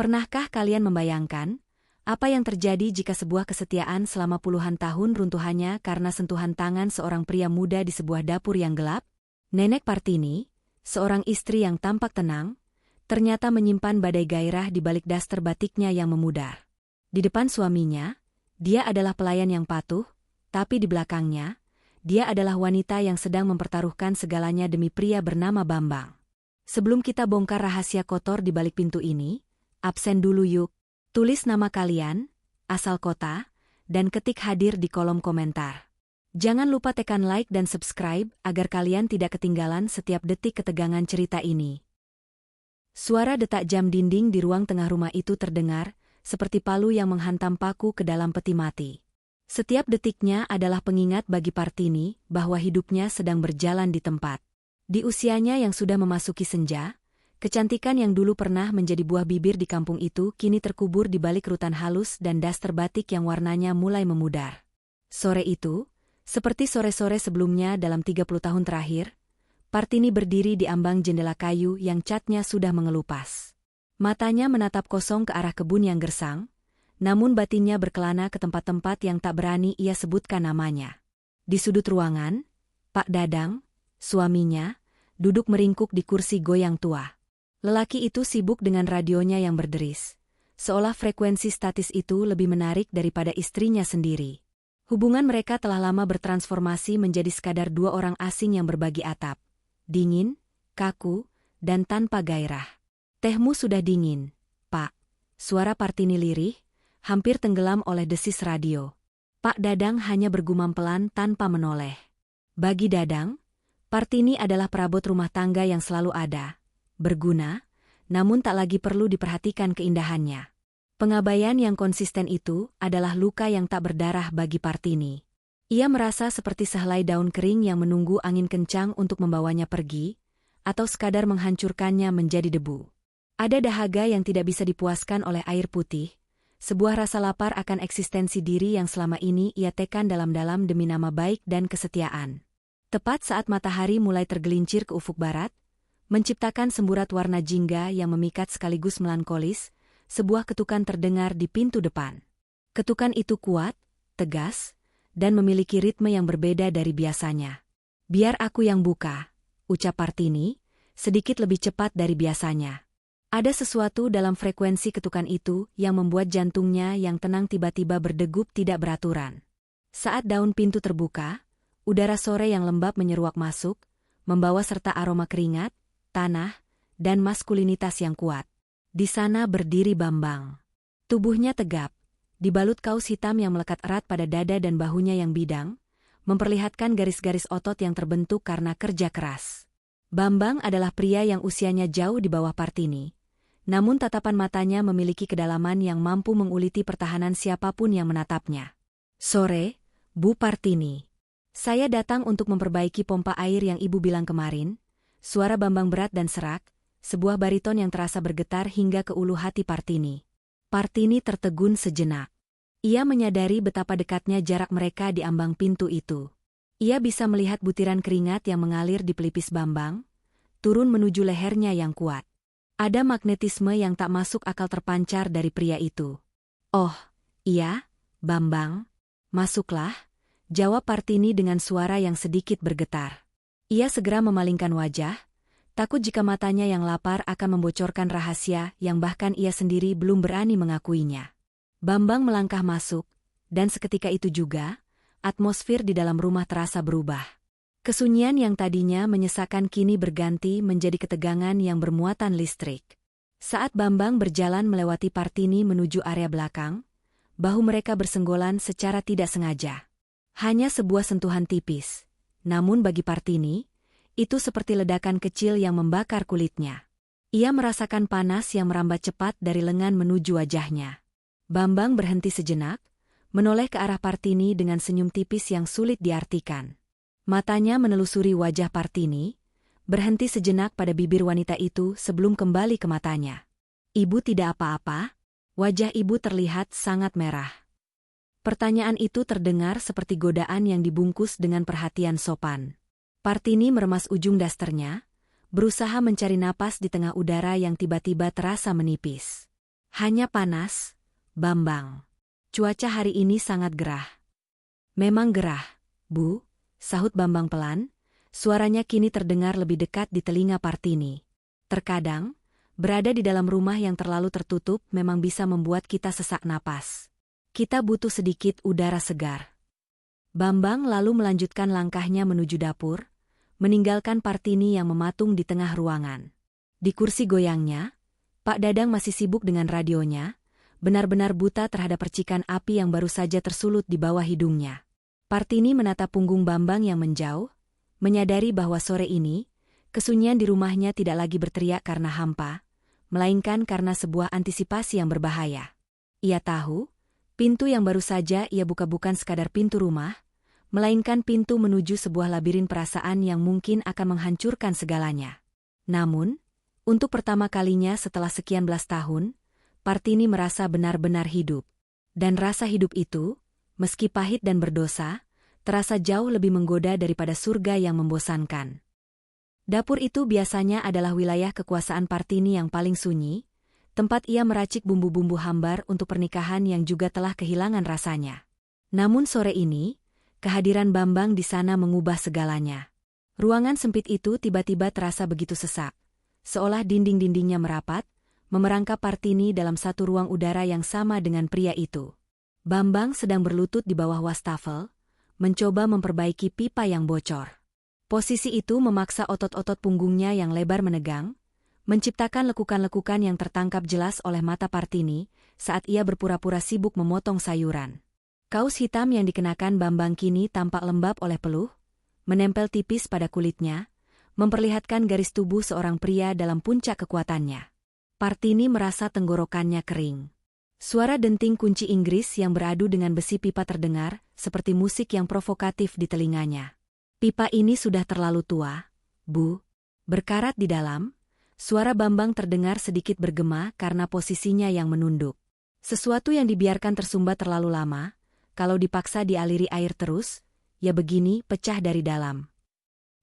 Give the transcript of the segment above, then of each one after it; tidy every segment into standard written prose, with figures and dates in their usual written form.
Pernahkah kalian membayangkan apa yang terjadi jika sebuah kesetiaan selama puluhan tahun runtuh hanya karena sentuhan tangan seorang pria muda di sebuah dapur yang gelap? Nenek Partini, seorang istri yang tampak tenang, ternyata menyimpan badai gairah di balik daster batiknya yang memudar. Di depan suaminya, dia adalah pelayan yang patuh, tapi di belakangnya, dia adalah wanita yang sedang mempertaruhkan segalanya demi pria bernama Bambang. Sebelum kita bongkar rahasia kotor di balik pintu ini, absen dulu yuk. Tulis nama kalian, asal kota, dan ketik hadir di kolom komentar. Jangan lupa tekan like dan subscribe agar kalian tidak ketinggalan setiap detik ketegangan cerita ini. Suara detak jam dinding di ruang tengah rumah itu terdengar, seperti palu yang menghantam paku ke dalam peti mati. Setiap detiknya adalah pengingat bagi Partini bahwa hidupnya sedang berjalan di tempat. Di usianya yang sudah memasuki senja, kecantikan yang dulu pernah menjadi buah bibir di kampung itu kini terkubur di balik rutan halus dan daster batik yang warnanya mulai memudar. Sore itu, seperti sore-sore sebelumnya dalam 30 tahun terakhir, Partini berdiri di ambang jendela kayu yang catnya sudah mengelupas. Matanya menatap kosong ke arah kebun yang gersang, namun batinnya berkelana ke tempat-tempat yang tak berani ia sebutkan namanya. Di sudut ruangan, Pak Dadang, suaminya, duduk meringkuk di kursi goyang tua. Lelaki itu sibuk dengan radionya yang berderis, seolah frekuensi statis itu lebih menarik daripada istrinya sendiri. Hubungan mereka telah lama bertransformasi menjadi sekadar dua orang asing yang berbagi atap. Dingin, kaku, dan tanpa gairah. Tehmu sudah dingin, Pak. Suara Partini lirih, hampir tenggelam oleh desis radio. Pak Dadang hanya bergumam pelan tanpa menoleh. Bagi Dadang, Partini adalah perabot rumah tangga yang selalu ada. Berguna, namun tak lagi perlu diperhatikan keindahannya. Pengabaian yang konsisten itu adalah luka yang tak berdarah bagi Partini. Ia merasa seperti sehelai daun kering yang menunggu angin kencang untuk membawanya pergi, atau sekadar menghancurkannya menjadi debu. Ada dahaga yang tidak bisa dipuaskan oleh air putih, sebuah rasa lapar akan eksistensi diri yang selama ini ia tekan dalam-dalam demi nama baik dan kesetiaan. Tepat saat matahari mulai tergelincir ke ufuk barat, menciptakan semburat warna jingga yang memikat sekaligus melankolis, sebuah ketukan terdengar di pintu depan. Ketukan itu kuat, tegas, dan memiliki ritme yang berbeda dari biasanya. "Biar aku yang buka," ucap Partini, sedikit lebih cepat dari biasanya. Ada sesuatu dalam frekuensi ketukan itu yang membuat jantungnya yang tenang tiba-tiba berdegup tidak beraturan. Saat daun pintu terbuka, udara sore yang lembab menyeruak masuk, membawa serta aroma keringat, tanah, dan maskulinitas yang kuat. Di sana berdiri Bambang. Tubuhnya tegap, dibalut kaus hitam yang melekat erat pada dada dan bahunya yang bidang, memperlihatkan garis-garis otot yang terbentuk karena kerja keras. Bambang adalah pria yang usianya jauh di bawah Partini, namun tatapan matanya memiliki kedalaman yang mampu menguliti pertahanan siapapun yang menatapnya. "Sore, Bu Partini. Saya datang untuk memperbaiki pompa air yang Ibu bilang kemarin." Suara Bambang berat dan serak, sebuah bariton yang terasa bergetar hingga ke ulu hati Partini. Partini tertegun sejenak. Ia menyadari betapa dekatnya jarak mereka di ambang pintu itu. Ia bisa melihat butiran keringat yang mengalir di pelipis Bambang, turun menuju lehernya yang kuat. Ada magnetisme yang tak masuk akal terpancar dari pria itu. "Oh, iya, Bambang. Masuklah," jawab Partini dengan suara yang sedikit bergetar. Ia segera memalingkan wajah, takut jika matanya yang lapar akan membocorkan rahasia yang bahkan ia sendiri belum berani mengakuinya. Bambang melangkah masuk, dan seketika itu juga, atmosfer di dalam rumah terasa berubah. Kesunyian yang tadinya menyesakan kini berganti menjadi ketegangan yang bermuatan listrik. Saat Bambang berjalan melewati Partini menuju area belakang, bahu mereka bersenggolan secara tidak sengaja. Hanya sebuah sentuhan tipis. Namun bagi Partini, itu seperti ledakan kecil yang membakar kulitnya. Ia merasakan panas yang merambat cepat dari lengan menuju wajahnya. Bambang berhenti sejenak, menoleh ke arah Partini dengan senyum tipis yang sulit diartikan. Matanya menelusuri wajah Partini, berhenti sejenak pada bibir wanita itu sebelum kembali ke matanya. "Ibu tidak apa-apa?" Wajah ibu terlihat sangat merah. Pertanyaan itu terdengar seperti godaan yang dibungkus dengan perhatian sopan. Partini meremas ujung dasternya, berusaha mencari napas di tengah udara yang tiba-tiba terasa menipis. Hanya panas, Bambang. Cuaca hari ini sangat gerah. Memang gerah, Bu, sahut Bambang pelan. Suaranya kini terdengar lebih dekat di telinga Partini. Terkadang, berada di dalam rumah yang terlalu tertutup memang bisa membuat kita sesak napas. Kita butuh sedikit udara segar. Bambang lalu melanjutkan langkahnya menuju dapur, meninggalkan Partini yang mematung di tengah ruangan. Di kursi goyangnya, Pak Dadang masih sibuk dengan radionya, benar-benar buta terhadap percikan api yang baru saja tersulut di bawah hidungnya. Partini menatap punggung Bambang yang menjauh, menyadari bahwa sore ini, kesunyian di rumahnya tidak lagi berteriak karena hampa, melainkan karena sebuah antisipasi yang berbahaya. Ia tahu, pintu yang baru saja ia buka bukan sekadar pintu rumah, melainkan pintu menuju sebuah labirin perasaan yang mungkin akan menghancurkan segalanya. Namun, untuk pertama kalinya setelah sekian belas tahun, Partini merasa benar-benar hidup. Dan rasa hidup itu, meski pahit dan berdosa, terasa jauh lebih menggoda daripada surga yang membosankan. Dapur itu biasanya adalah wilayah kekuasaan Partini yang paling sunyi, tempat ia meracik bumbu-bumbu hambar untuk pernikahan yang juga telah kehilangan rasanya. Namun sore ini, kehadiran Bambang di sana mengubah segalanya. Ruangan sempit itu tiba-tiba terasa begitu sesak, seolah dinding-dindingnya merapat, memerangkap Partini dalam satu ruang udara yang sama dengan pria itu. Bambang sedang berlutut di bawah wastafel, mencoba memperbaiki pipa yang bocor. Posisi itu memaksa otot-otot punggungnya yang lebar menegang, menciptakan lekukan-lekukan yang tertangkap jelas oleh mata Partini saat ia berpura-pura sibuk memotong sayuran. Kaos hitam yang dikenakan Bambang kini tampak lembab oleh peluh, menempel tipis pada kulitnya, memperlihatkan garis tubuh seorang pria dalam puncak kekuatannya. Partini merasa tenggorokannya kering. Suara denting kunci Inggris yang beradu dengan besi pipa terdengar, seperti musik yang provokatif di telinganya. Pipa ini sudah terlalu tua, Bu. Berkarat di dalam, suara Bambang terdengar sedikit bergema karena posisinya yang menunduk. Sesuatu yang dibiarkan tersumbat terlalu lama, kalau dipaksa dialiri air terus, ya begini pecah dari dalam.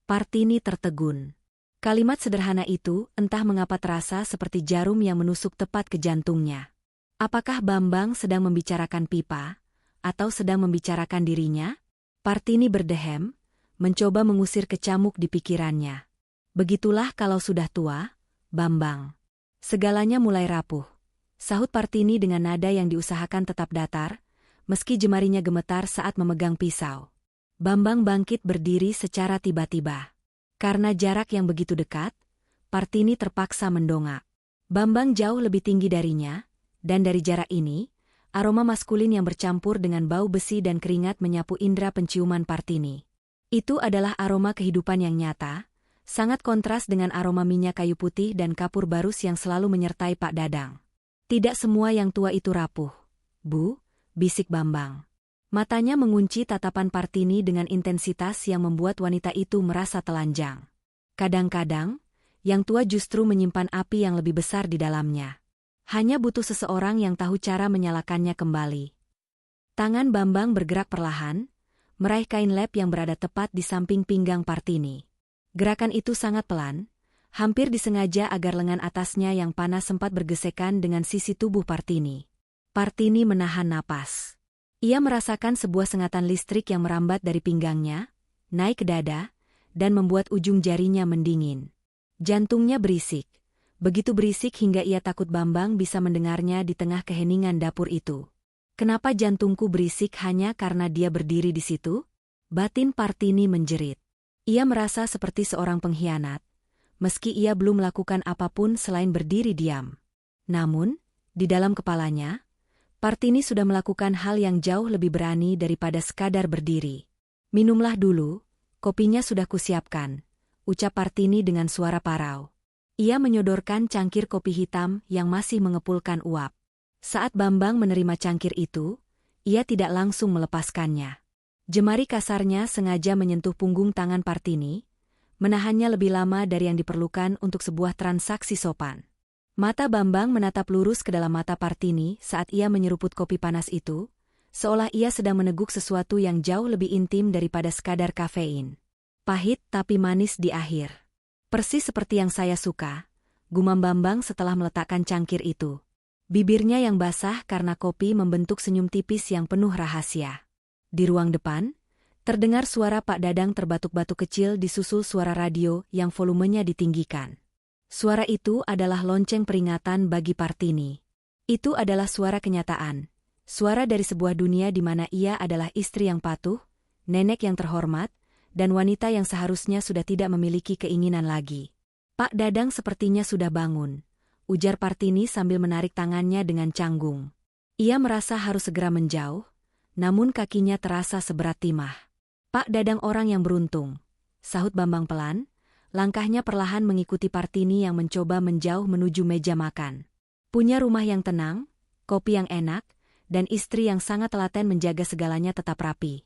Partini tertegun. Kalimat sederhana itu entah mengapa terasa seperti jarum yang menusuk tepat ke jantungnya. Apakah Bambang sedang membicarakan pipa, atau sedang membicarakan dirinya? Partini berdehem, mencoba mengusir kecamuk di pikirannya. Begitulah kalau sudah tua, Bambang. Segalanya mulai rapuh. Sahut Partini dengan nada yang diusahakan tetap datar, meski jemarinya gemetar saat memegang pisau. Bambang bangkit berdiri secara tiba-tiba. Karena jarak yang begitu dekat, Partini terpaksa mendongak. Bambang jauh lebih tinggi darinya, dan dari jarak ini, aroma maskulin yang bercampur dengan bau besi dan keringat menyapu indera penciuman Partini. Itu adalah aroma kehidupan yang nyata, sangat kontras dengan aroma minyak kayu putih dan kapur barus yang selalu menyertai Pak Dadang. Tidak semua yang tua itu rapuh, Bu, bisik Bambang. Matanya mengunci tatapan Partini dengan intensitas yang membuat wanita itu merasa telanjang. Kadang-kadang, yang tua justru menyimpan api yang lebih besar di dalamnya. Hanya butuh seseorang yang tahu cara menyalakannya kembali. Tangan Bambang bergerak perlahan, meraih kain lap yang berada tepat di samping pinggang Partini. Gerakan itu sangat pelan, hampir disengaja agar lengan atasnya yang panas sempat bergesekan dengan sisi tubuh Partini. Partini menahan napas. Ia merasakan sebuah sengatan listrik yang merambat dari pinggangnya, naik ke dada, dan membuat ujung jarinya mendingin. Jantungnya berisik. Begitu berisik hingga ia takut Bambang bisa mendengarnya di tengah keheningan dapur itu. Kenapa jantungku berisik hanya karena dia berdiri di situ? Batin Partini menjerit. Ia merasa seperti seorang pengkhianat, meski ia belum melakukan apapun selain berdiri diam. Namun, di dalam kepalanya, Partini sudah melakukan hal yang jauh lebih berani daripada sekadar berdiri. Minumlah dulu, kopinya sudah kusiapkan, ucap Partini dengan suara parau. Ia menyodorkan cangkir kopi hitam yang masih mengepulkan uap. Saat Bambang menerima cangkir itu, ia tidak langsung melepaskannya. Jemari kasarnya sengaja menyentuh punggung tangan Partini, menahannya lebih lama dari yang diperlukan untuk sebuah transaksi sopan. Mata Bambang menatap lurus ke dalam mata Partini saat ia menyeruput kopi panas itu, seolah ia sedang meneguk sesuatu yang jauh lebih intim daripada sekadar kafein. Pahit tapi manis di akhir. Persis seperti yang saya suka, gumam Bambang setelah meletakkan cangkir itu. Bibirnya yang basah karena kopi membentuk senyum tipis yang penuh rahasia. Di ruang depan, terdengar suara Pak Dadang terbatuk-batuk kecil disusul suara radio yang volumenya ditinggikan. Suara itu adalah lonceng peringatan bagi Partini. Itu adalah suara kenyataan. Suara dari sebuah dunia di mana ia adalah istri yang patuh, nenek yang terhormat, dan wanita yang seharusnya sudah tidak memiliki keinginan lagi. Pak Dadang sepertinya sudah bangun, ujar Partini sambil menarik tangannya dengan canggung. Ia merasa harus segera menjauh, namun kakinya terasa seberat timah. Pak Dadang orang yang beruntung, sahut Bambang pelan, langkahnya perlahan mengikuti Partini yang mencoba menjauh menuju meja makan. Punya rumah yang tenang, kopi yang enak, dan istri yang sangat telaten menjaga segalanya tetap rapi.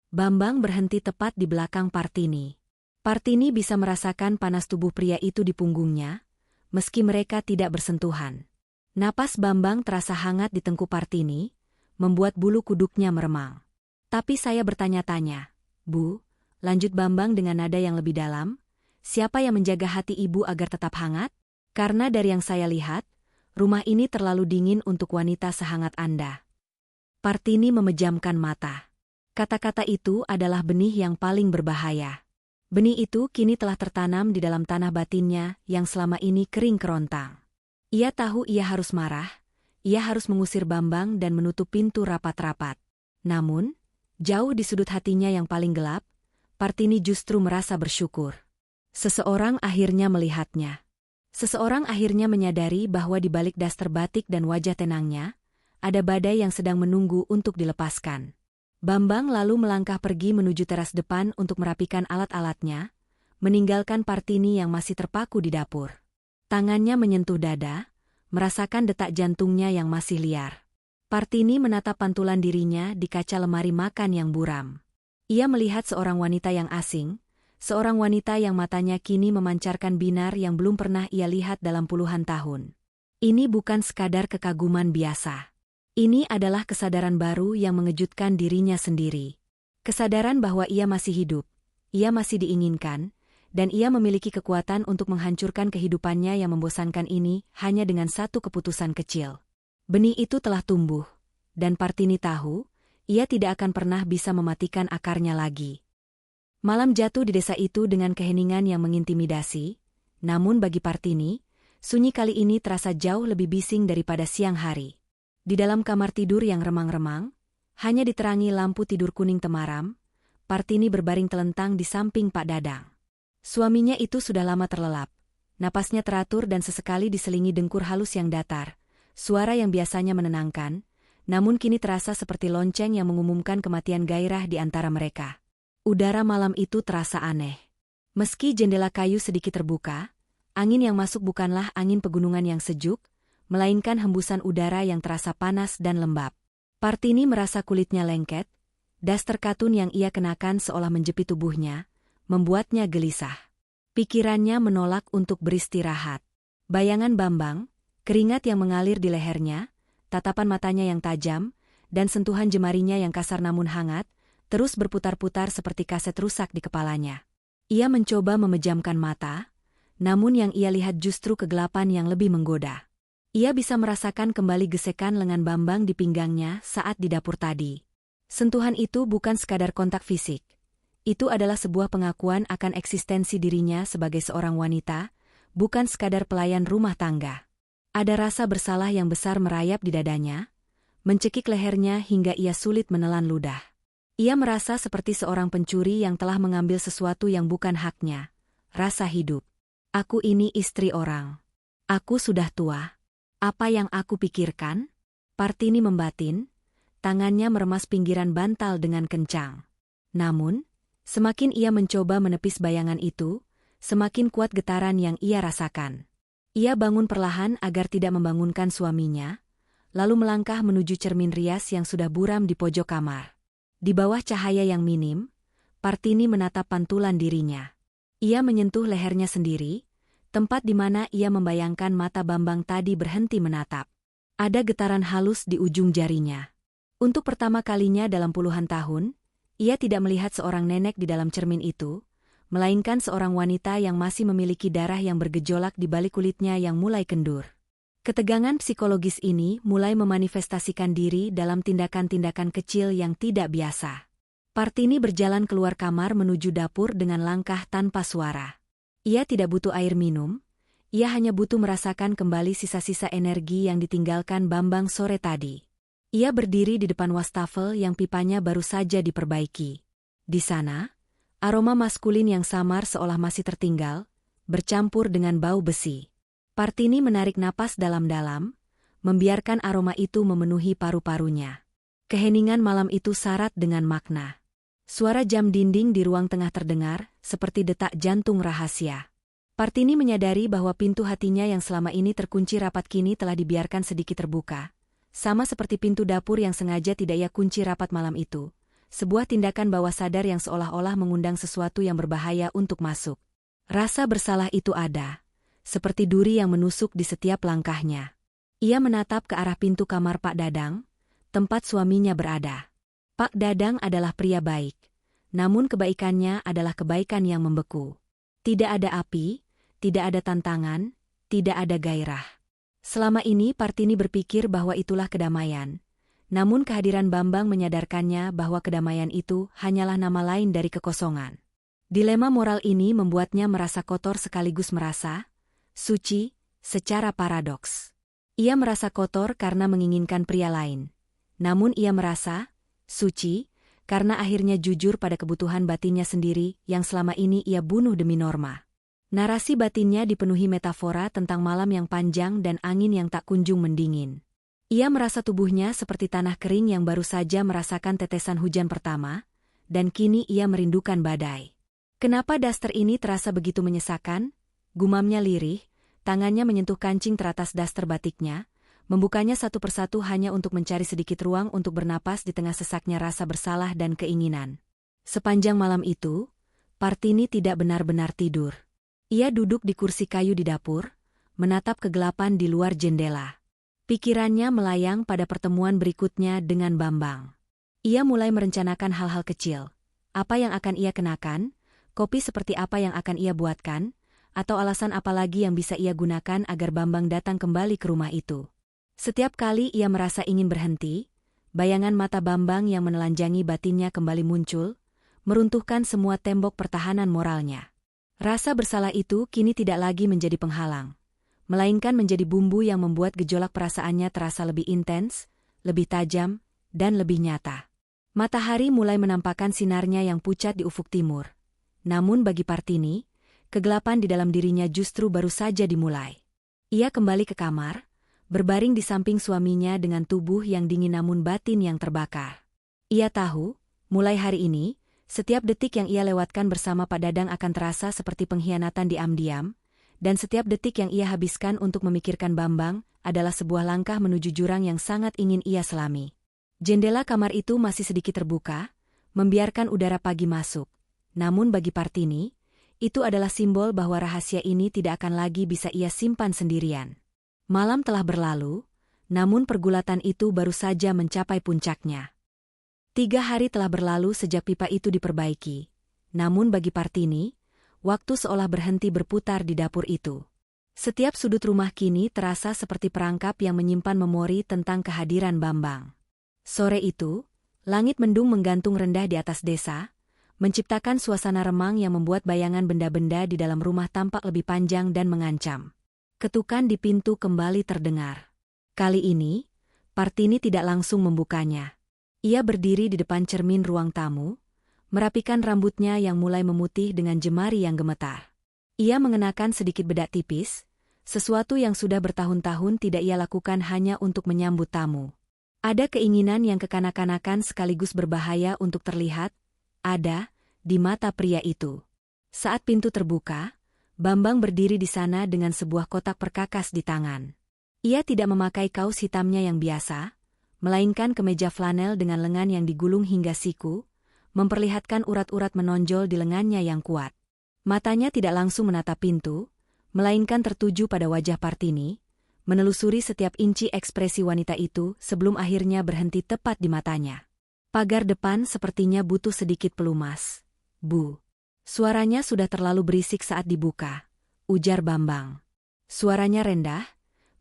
Bambang berhenti tepat di belakang Partini. Partini bisa merasakan panas tubuh pria itu di punggungnya, meski mereka tidak bersentuhan. Napas Bambang terasa hangat di tengkuk Partini, membuat bulu kuduknya meremang. Tapi saya bertanya-tanya, Bu, lanjut Bambang dengan nada yang lebih dalam, siapa yang menjaga hati ibu agar tetap hangat? Karena dari yang saya lihat, rumah ini terlalu dingin untuk wanita sehangat Anda. Partini memejamkan mata. Kata-kata itu adalah benih yang paling berbahaya. Benih itu kini telah tertanam di dalam tanah batinnya yang selama ini kering kerontang. Ia tahu ia harus marah, ia harus mengusir Bambang dan menutup pintu rapat-rapat. Namun, jauh di sudut hatinya yang paling gelap, Partini justru merasa bersyukur. Seseorang akhirnya melihatnya. Seseorang akhirnya menyadari bahwa di balik daster batik dan wajah tenangnya, ada badai yang sedang menunggu untuk dilepaskan. Bambang lalu melangkah pergi menuju teras depan untuk merapikan alat-alatnya, meninggalkan Partini yang masih terpaku di dapur. Tangannya menyentuh dada, merasakan detak jantungnya yang masih liar. Partini menatap pantulan dirinya di kaca lemari makan yang buram. Ia melihat seorang wanita yang asing, seorang wanita yang matanya kini memancarkan binar yang belum pernah ia lihat dalam puluhan tahun. Ini bukan sekadar kekaguman biasa. Ini adalah kesadaran baru yang mengejutkan dirinya sendiri. Kesadaran bahwa ia masih hidup, ia masih diinginkan, dan ia memiliki kekuatan untuk menghancurkan kehidupannya yang membosankan ini hanya dengan satu keputusan kecil. Benih itu telah tumbuh, dan Partini tahu, ia tidak akan pernah bisa mematikan akarnya lagi. Malam jatuh di desa itu dengan keheningan yang mengintimidasi, namun bagi Partini, sunyi kali ini terasa jauh lebih bising daripada siang hari. Di dalam kamar tidur yang remang-remang, hanya diterangi lampu tidur kuning temaram, Partini berbaring telentang di samping Pak Dadang. Suaminya itu sudah lama terlelap. Napasnya teratur dan sesekali diselingi dengkur halus yang datar, suara yang biasanya menenangkan, namun kini terasa seperti lonceng yang mengumumkan kematian gairah di antara mereka. Udara malam itu terasa aneh. Meski jendela kayu sedikit terbuka, angin yang masuk bukanlah angin pegunungan yang sejuk, melainkan hembusan udara yang terasa panas dan lembab. Partini merasa kulitnya lengket, daster katun yang ia kenakan seolah menjepit tubuhnya, membuatnya gelisah. Pikirannya menolak untuk beristirahat. Bayangan Bambang, keringat yang mengalir di lehernya, tatapan matanya yang tajam, dan sentuhan jemarinya yang kasar namun hangat, terus berputar-putar seperti kaset rusak di kepalanya. Ia mencoba memejamkan mata, namun yang ia lihat justru kegelapan yang lebih menggoda. Ia bisa merasakan kembali gesekan lengan Bambang di pinggangnya saat di dapur tadi. Sentuhan itu bukan sekadar kontak fisik. Itu adalah sebuah pengakuan akan eksistensi dirinya sebagai seorang wanita, bukan sekadar pelayan rumah tangga. Ada rasa bersalah yang besar merayap di dadanya, mencekik lehernya hingga ia sulit menelan ludah. Ia merasa seperti seorang pencuri yang telah mengambil sesuatu yang bukan haknya. Rasa hidup. Aku ini istri orang. Aku sudah tua. Apa yang aku pikirkan? Partini membatin, tangannya meremas pinggiran bantal dengan kencang. Namun, semakin ia mencoba menepis bayangan itu, semakin kuat getaran yang ia rasakan. Ia bangun perlahan agar tidak membangunkan suaminya, lalu melangkah menuju cermin rias yang sudah buram di pojok kamar. Di bawah cahaya yang minim, Partini menatap pantulan dirinya. Ia menyentuh lehernya sendiri, tempat di mana ia membayangkan mata Bambang tadi berhenti menatap. Ada getaran halus di ujung jarinya. Untuk pertama kalinya dalam puluhan tahun, ia tidak melihat seorang nenek di dalam cermin itu, melainkan seorang wanita yang masih memiliki darah yang bergejolak di balik kulitnya yang mulai kendur. Ketegangan psikologis ini mulai memanifestasikan diri dalam tindakan-tindakan kecil yang tidak biasa. Partini berjalan keluar kamar menuju dapur dengan langkah tanpa suara. Ia tidak butuh air minum, ia hanya butuh merasakan kembali sisa-sisa energi yang ditinggalkan Bambang sore tadi. Ia berdiri di depan wastafel yang pipanya baru saja diperbaiki. Di sana, aroma maskulin yang samar seolah masih tertinggal, bercampur dengan bau besi. Partini menarik napas dalam-dalam, membiarkan aroma itu memenuhi paru-parunya. Keheningan malam itu syarat dengan makna. Suara jam dinding di ruang tengah terdengar, seperti detak jantung rahasia. Partini menyadari bahwa pintu hatinya yang selama ini terkunci rapat kini telah dibiarkan sedikit terbuka. Sama seperti pintu dapur yang sengaja tidak ia kunci rapat malam itu. Sebuah tindakan bawah sadar yang seolah-olah mengundang sesuatu yang berbahaya untuk masuk. Rasa bersalah itu ada, seperti duri yang menusuk di setiap langkahnya. Ia menatap ke arah pintu kamar Pak Dadang, tempat suaminya berada. Pak Dadang adalah pria baik, namun kebaikannya adalah kebaikan yang membeku. Tidak ada api, tidak ada tantangan, tidak ada gairah. Selama ini Partini berpikir bahwa itulah kedamaian. Namun kehadiran Bambang menyadarkannya bahwa kedamaian itu hanyalah nama lain dari kekosongan. Dilema moral ini membuatnya merasa kotor sekaligus merasa suci secara paradoks. Ia merasa kotor karena menginginkan pria lain. Namun ia merasa suci karena akhirnya jujur pada kebutuhan batinnya sendiri yang selama ini ia bunuh demi norma. Narasi batinnya dipenuhi metafora tentang malam yang panjang dan angin yang tak kunjung mendingin. Ia merasa tubuhnya seperti tanah kering yang baru saja merasakan tetesan hujan pertama, dan kini ia merindukan badai. Kenapa daster ini terasa begitu menyesakan? Gumamnya lirih, tangannya menyentuh kancing teratas daster batiknya, membukanya satu persatu hanya untuk mencari sedikit ruang untuk bernapas di tengah sesaknya rasa bersalah dan keinginan. Sepanjang malam itu, Partini tidak benar-benar tidur. Ia duduk di kursi kayu di dapur, menatap kegelapan di luar jendela. Pikirannya melayang pada pertemuan berikutnya dengan Bambang. Ia mulai merencanakan hal-hal kecil. Apa yang akan ia kenakan, kopi seperti apa yang akan ia buatkan, atau alasan apa lagi yang bisa ia gunakan agar Bambang datang kembali ke rumah itu. Setiap kali ia merasa ingin berhenti, bayangan mata Bambang yang menelanjangi batinnya kembali muncul, meruntuhkan semua tembok pertahanan moralnya. Rasa bersalah itu kini tidak lagi menjadi penghalang, melainkan menjadi bumbu yang membuat gejolak perasaannya terasa lebih intens, lebih tajam, dan lebih nyata. Matahari mulai menampakkan sinarnya yang pucat di ufuk timur. Namun bagi Partini, kegelapan di dalam dirinya justru baru saja dimulai. Ia kembali ke kamar, berbaring di samping suaminya dengan tubuh yang dingin namun batin yang terbakar. Ia tahu, mulai hari ini, setiap detik yang ia lewatkan bersama Pak Dadang akan terasa seperti pengkhianatan diam-diam, dan setiap detik yang ia habiskan untuk memikirkan Bambang adalah sebuah langkah menuju jurang yang sangat ingin ia selami. Jendela kamar itu masih sedikit terbuka, membiarkan udara pagi masuk. Namun bagi Partini, itu adalah simbol bahwa rahasia ini tidak akan lagi bisa ia simpan sendirian. Malam telah berlalu, namun pergulatan itu baru saja mencapai puncaknya. 3 hari telah berlalu sejak pipa itu diperbaiki. Namun bagi Partini, waktu seolah berhenti berputar di dapur itu. Setiap sudut rumah kini terasa seperti perangkap yang menyimpan memori tentang kehadiran Bambang. Sore itu, langit mendung menggantung rendah di atas desa, menciptakan suasana remang yang membuat bayangan benda-benda di dalam rumah tampak lebih panjang dan mengancam. Ketukan di pintu kembali terdengar. Kali ini, Partini tidak langsung membukanya. Ia berdiri di depan cermin ruang tamu, merapikan rambutnya yang mulai memutih dengan jemari yang gemetar. Ia mengenakan sedikit bedak tipis, sesuatu yang sudah bertahun-tahun tidak ia lakukan hanya untuk menyambut tamu. Ada keinginan yang kekanak-kanakan sekaligus berbahaya untuk terlihat, ada, di mata pria itu. Saat pintu terbuka, Bambang berdiri di sana dengan sebuah kotak perkakas di tangan. Ia tidak memakai kaos hitamnya yang biasa, melainkan kemeja flanel dengan lengan yang digulung hingga siku, memperlihatkan urat-urat menonjol di lengannya yang kuat. Matanya tidak langsung menatap pintu, melainkan tertuju pada wajah Partini, menelusuri setiap inci ekspresi wanita itu sebelum akhirnya berhenti tepat di matanya. Pagar depan sepertinya butuh sedikit pelumas. Bu. Suaranya sudah terlalu berisik saat dibuka, ujar Bambang. Suaranya rendah,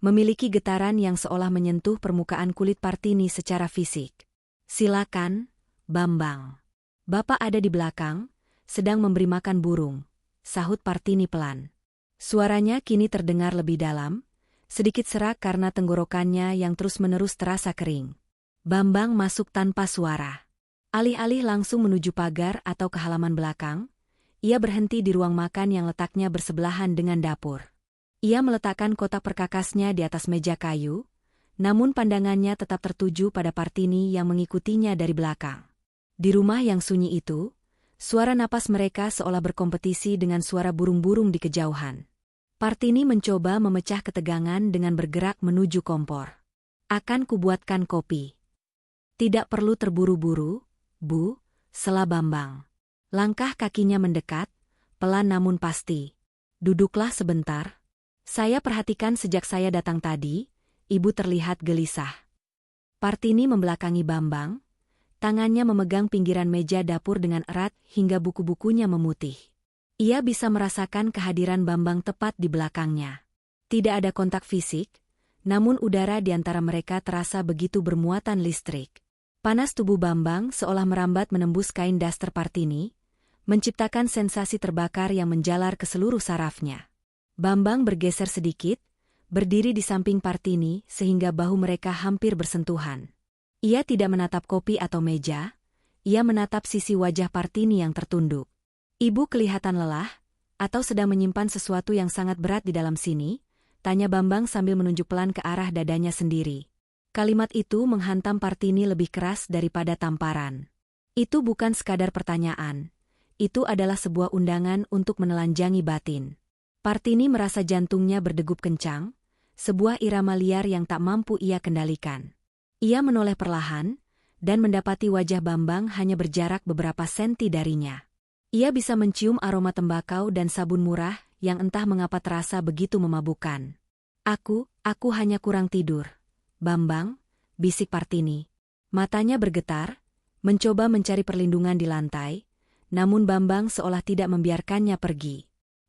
memiliki getaran yang seolah menyentuh permukaan kulit Partini secara fisik. "Silakan, Bambang. Bapak ada di belakang, sedang memberi makan burung," sahut Partini pelan. Suaranya kini terdengar lebih dalam, sedikit serak karena tenggorokannya yang terus-menerus terasa kering. Bambang masuk tanpa suara. Alih-alih langsung menuju pagar atau ke halaman belakang, ia berhenti di ruang makan yang letaknya bersebelahan dengan dapur. Ia meletakkan kotak perkakasnya di atas meja kayu, namun pandangannya tetap tertuju pada Partini yang mengikutinya dari belakang. Di rumah yang sunyi itu, suara napas mereka seolah berkompetisi dengan suara burung-burung di kejauhan. Partini mencoba memecah ketegangan dengan bergerak menuju kompor. "Akan kubuatkan kopi." "Tidak perlu terburu-buru, Bu," sela Bambang. Langkah kakinya mendekat, pelan namun pasti. "Duduklah sebentar. Saya perhatikan sejak saya datang tadi, Ibu terlihat gelisah." Partini membelakangi Bambang, tangannya memegang pinggiran meja dapur dengan erat hingga buku-bukunya memutih. Ia bisa merasakan kehadiran Bambang tepat di belakangnya. Tidak ada kontak fisik, namun udara di antara mereka terasa begitu bermuatan listrik. Panas tubuh Bambang seolah merambat menembus kain daster Partini, menciptakan sensasi terbakar yang menjalar ke seluruh sarafnya. Bambang bergeser sedikit, berdiri di samping Partini sehingga bahu mereka hampir bersentuhan. Ia tidak menatap kopi atau meja, ia menatap sisi wajah Partini yang tertunduk. "Ibu kelihatan lelah, atau sedang menyimpan sesuatu yang sangat berat di dalam sini?" tanya Bambang sambil menunjuk pelan ke arah dadanya sendiri. Kalimat itu menghantam Partini lebih keras daripada tamparan. Itu bukan sekadar pertanyaan, itu adalah sebuah undangan untuk menelanjangi batin. Partini merasa jantungnya berdegup kencang, sebuah irama liar yang tak mampu ia kendalikan. Ia menoleh perlahan, dan mendapati wajah Bambang hanya berjarak beberapa senti darinya. Ia bisa mencium aroma tembakau dan sabun murah yang entah mengapa terasa begitu memabukkan. Aku hanya kurang tidur, Bambang," bisik Partini. Matanya bergetar, mencoba mencari perlindungan di lantai, namun Bambang seolah tidak membiarkannya pergi.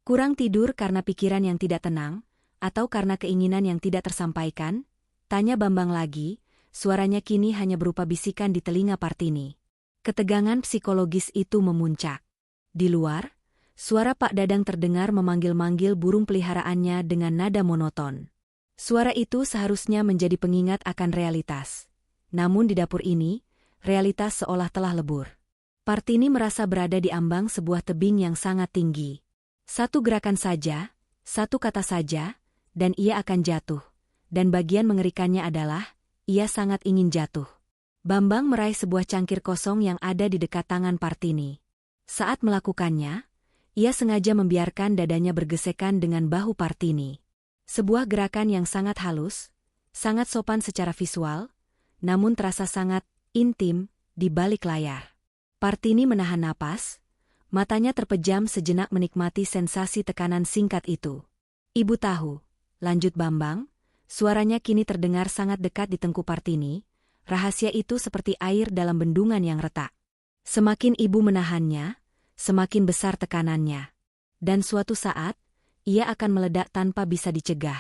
"Kurang tidur karena pikiran yang tidak tenang, atau karena keinginan yang tidak tersampaikan?" tanya Bambang lagi, suaranya kini hanya berupa bisikan di telinga Partini. Ketegangan psikologis itu memuncak. Di luar, suara Pak Dadang terdengar memanggil-manggil burung peliharaannya dengan nada monoton. Suara itu seharusnya menjadi pengingat akan realitas. Namun di dapur ini, realitas seolah telah lebur. Partini merasa berada di ambang sebuah tebing yang sangat tinggi. Satu gerakan saja, satu kata saja, dan ia akan jatuh. Dan bagian mengerikannya adalah, ia sangat ingin jatuh. Bambang meraih sebuah cangkir kosong yang ada di dekat tangan Partini. Saat melakukannya, ia sengaja membiarkan dadanya bergesekan dengan bahu Partini. Sebuah gerakan yang sangat halus, sangat sopan secara visual, namun terasa sangat intim di balik layar. Partini menahan napas, matanya terpejam sejenak menikmati sensasi tekanan singkat itu. "Ibu tahu," lanjut Bambang, suaranya kini terdengar sangat dekat di tengkuk Partini, "rahasia itu seperti air dalam bendungan yang retak. Semakin ibu menahannya, semakin besar tekanannya. Dan suatu saat, ia akan meledak tanpa bisa dicegah."